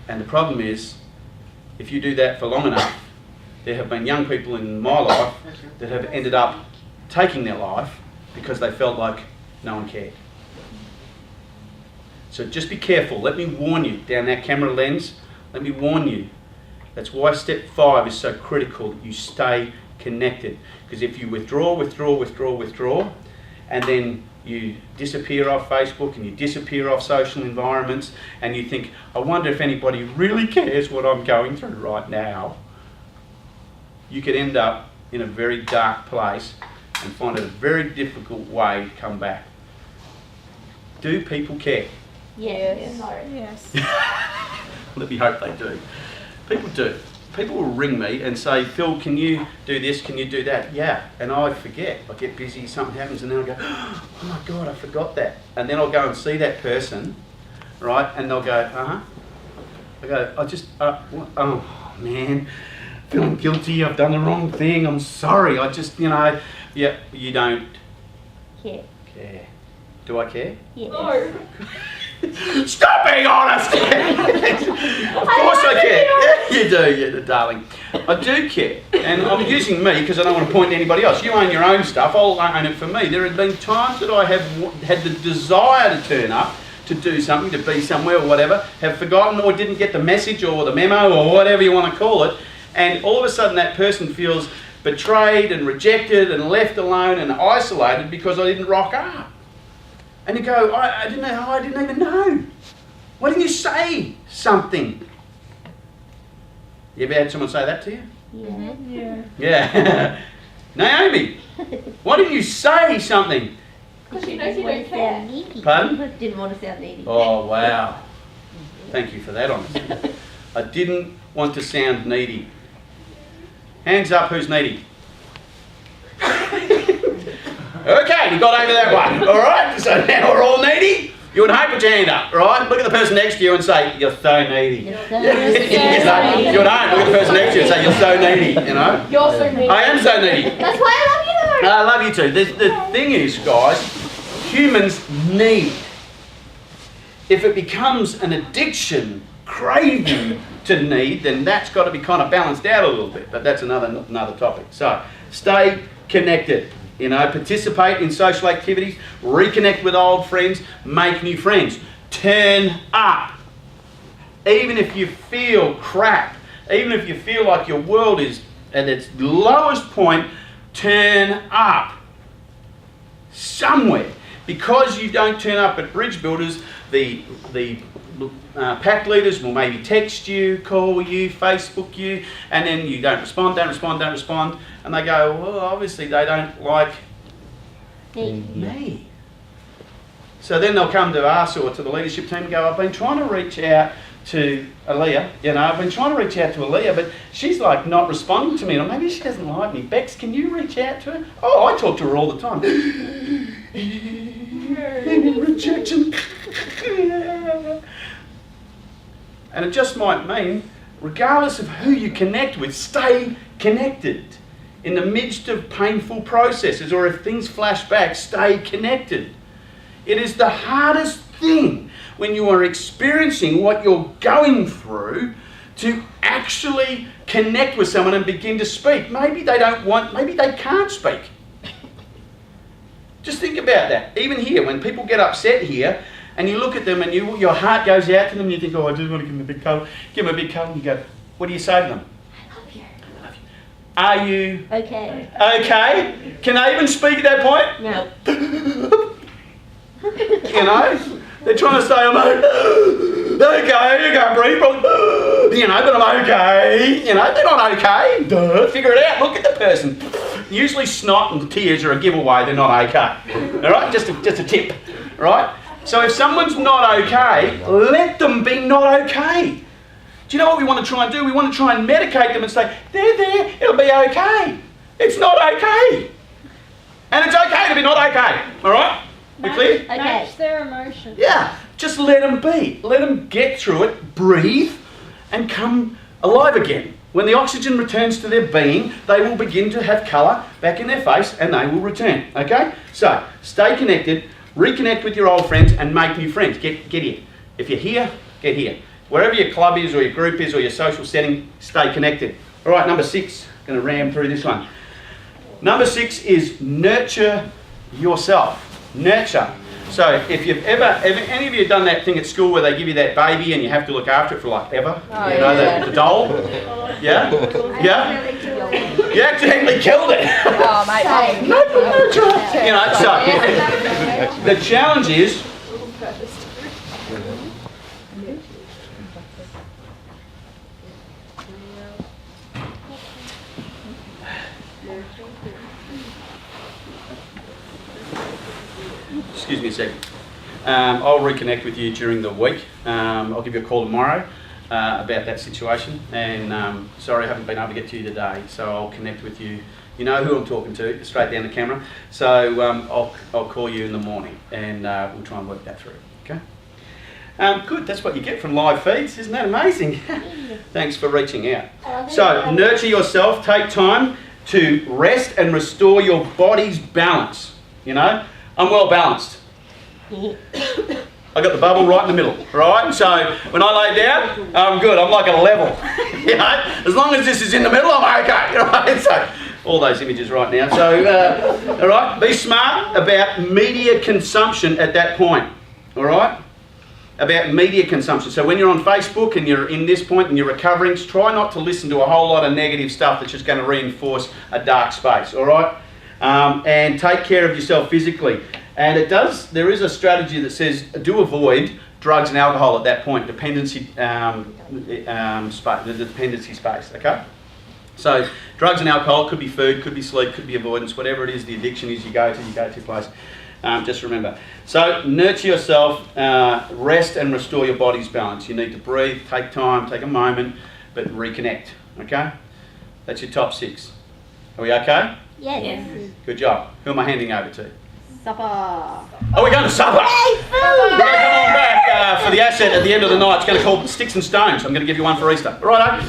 And the problem is, if you do that for long enough, there have been young people in my life that have ended up taking their life because they felt like no one cared. So just be careful. Let me warn you, down that camera lens, let me warn you. That's why step 5 is so critical, that you stay connected. Because if you withdraw, and then you disappear off Facebook and you disappear off social environments, and you think, I wonder if anybody really cares what I'm going through right now, you could end up in a very dark place and find it a very difficult way to come back. Do people care? Yes. Yes. Let me hope they do. People do. People will ring me and say, Phil, can you do this, can you do that? Yeah, and I forget. I get busy, something happens, and then I go, oh my God, I forgot that. And then I'll go and see that person, right, and they'll go, I go, oh man, feeling guilty, I've done the wrong thing, I'm sorry, I just, yeah, you don't Care. care. Do I care? Yes. Stop being honest! Of course I care. Yeah, you do, darling. I do care. And I'm using me because I don't want to point to anybody else. You own your own stuff, I'll own it for me. There have been times that I have had the desire to turn up, to do something, to be somewhere or whatever, have forgotten or didn't get the message or the memo or whatever you want to call it, and all of a sudden that person feels betrayed and rejected and left alone and isolated because I didn't rock up. And you go, I didn't even know. Why didn't you say something? You ever had someone say that to you? Yeah. Yeah. Naomi, why didn't you say something? Because she knows you don't care. Pardon? Didn't want to sound needy. Oh, wow. Thank you for that honesty. I didn't want to sound needy. Hands up, who's needy? Okay, you got over that one. All right, so now we're all needy. You and Hope, put your hand up, all right? Look at the person next to you and say, you're so needy. You're so You and Hope, look at the person next to you and say, you're so needy, you know? You're so needy. I am so needy. That's why I love you though. I love you too. The thing is, guys, humans need. If it becomes an addiction, craving to need, then that's got to be kind of balanced out a little bit. But that's another topic. So, stay connected. You know, participate in social activities, reconnect with old friends, make new friends. Turn up. Even if you feel crap, even if you feel like your world is at its lowest point, turn up. Somewhere. Because you don't turn up at Bridge Builders, the pack leaders will maybe text you, call you, Facebook you, and then you don't respond, and they go, well, obviously they don't like me. So then they'll come to us or to the leadership team and go, I've been trying to reach out to Aaliyah, I've been trying to reach out to Aaliyah, but she's like not responding to me, or maybe she doesn't like me. Bex, can you reach out to her? Oh, I talk to her all the time. Rejection. And it just might mean, regardless of who you connect with, stay connected. In the midst of painful processes, or if things flash back, stay connected. It is the hardest thing when you are experiencing what you're going through to actually connect with someone and begin to speak. Maybe they can't speak. Just think about that. Even here, when people get upset here, and you look at them and your heart goes out to them, and you think, oh, I just want to give them a big cuddle. Give them a big cuddle, and you go, what do you say to them? I love you. I love you. Are you Okay. okay? Can they even speak at that point? No. You know? They're trying to say, I'm okay, you can't breathe, but I'm okay. They're not okay. Duh, figure it out. Look at the person. Usually snot and tears are a giveaway they're not okay. All right? Just a tip. Right? So if someone's not okay, let them be not okay. Do you know what we want to try and do? We want to try and medicate them and say, there, it'll be okay. It's not okay. And it's okay to be not okay. All right? We clear? Okay. Match their emotions. Yeah. Just let them be. Let them get through it, breathe, and come alive again. When the oxygen returns to their being, they will begin to have colour back in their face and they will return. Okay? So, stay connected, reconnect with your old friends and make new friends. Get here. If you're here, get here. Wherever your club is or your group is or your social setting, stay connected. All right, number 6. Going to ram through this one. Number 6 is nurture yourself. Nurture. So if you've ever any of you done that thing at school where they give you that baby and you have to look after it for like ever? Oh, you know, yeah. the doll? Yeah? Yeah? You accidentally killed it. Oh, mate. You know, so the challenge is excuse me a second. I'll reconnect with you during the week. I'll give you a call tomorrow about that situation. And sorry I haven't been able to get to you today, so I'll connect with you. You know who I'm talking to, straight down the camera. So I'll call you in the morning and we'll try and work that through. Okay? Good, that's what you get from live feeds. Isn't that amazing? Thanks for reaching out. So nurture yourself. Take time to rest and restore your body's balance. You know, I'm well balanced. I got the bubble right in the middle, right? So when I lay down, I'm good. I'm like at a level. You know, as long as this is in the middle, I'm okay. Right? So all those images right now. So all right, be smart about media consumption at that point. All right, about media consumption. So when you're on Facebook and you're in this point and you're recovering, try not to listen to a whole lot of negative stuff that's just going to reinforce a dark space. All right, and take care of yourself physically. And there is a strategy that says do avoid drugs and alcohol at that point, dependency the dependency space, okay? So drugs and alcohol could be food, could be sleep, could be avoidance, whatever it is the addiction is you go to place. Just remember. So nurture yourself, rest and restore your body's balance. You need to breathe, take time, take a moment, but reconnect, okay? That's your top 6. Are we okay? Yes. Good job. Who am I handing over to? Supper. Oh, we're going to supper. We're going to come on back for the asset at the end of the night. It's going to call Sticks and Stones. I'm going to give you one for Easter. Righto.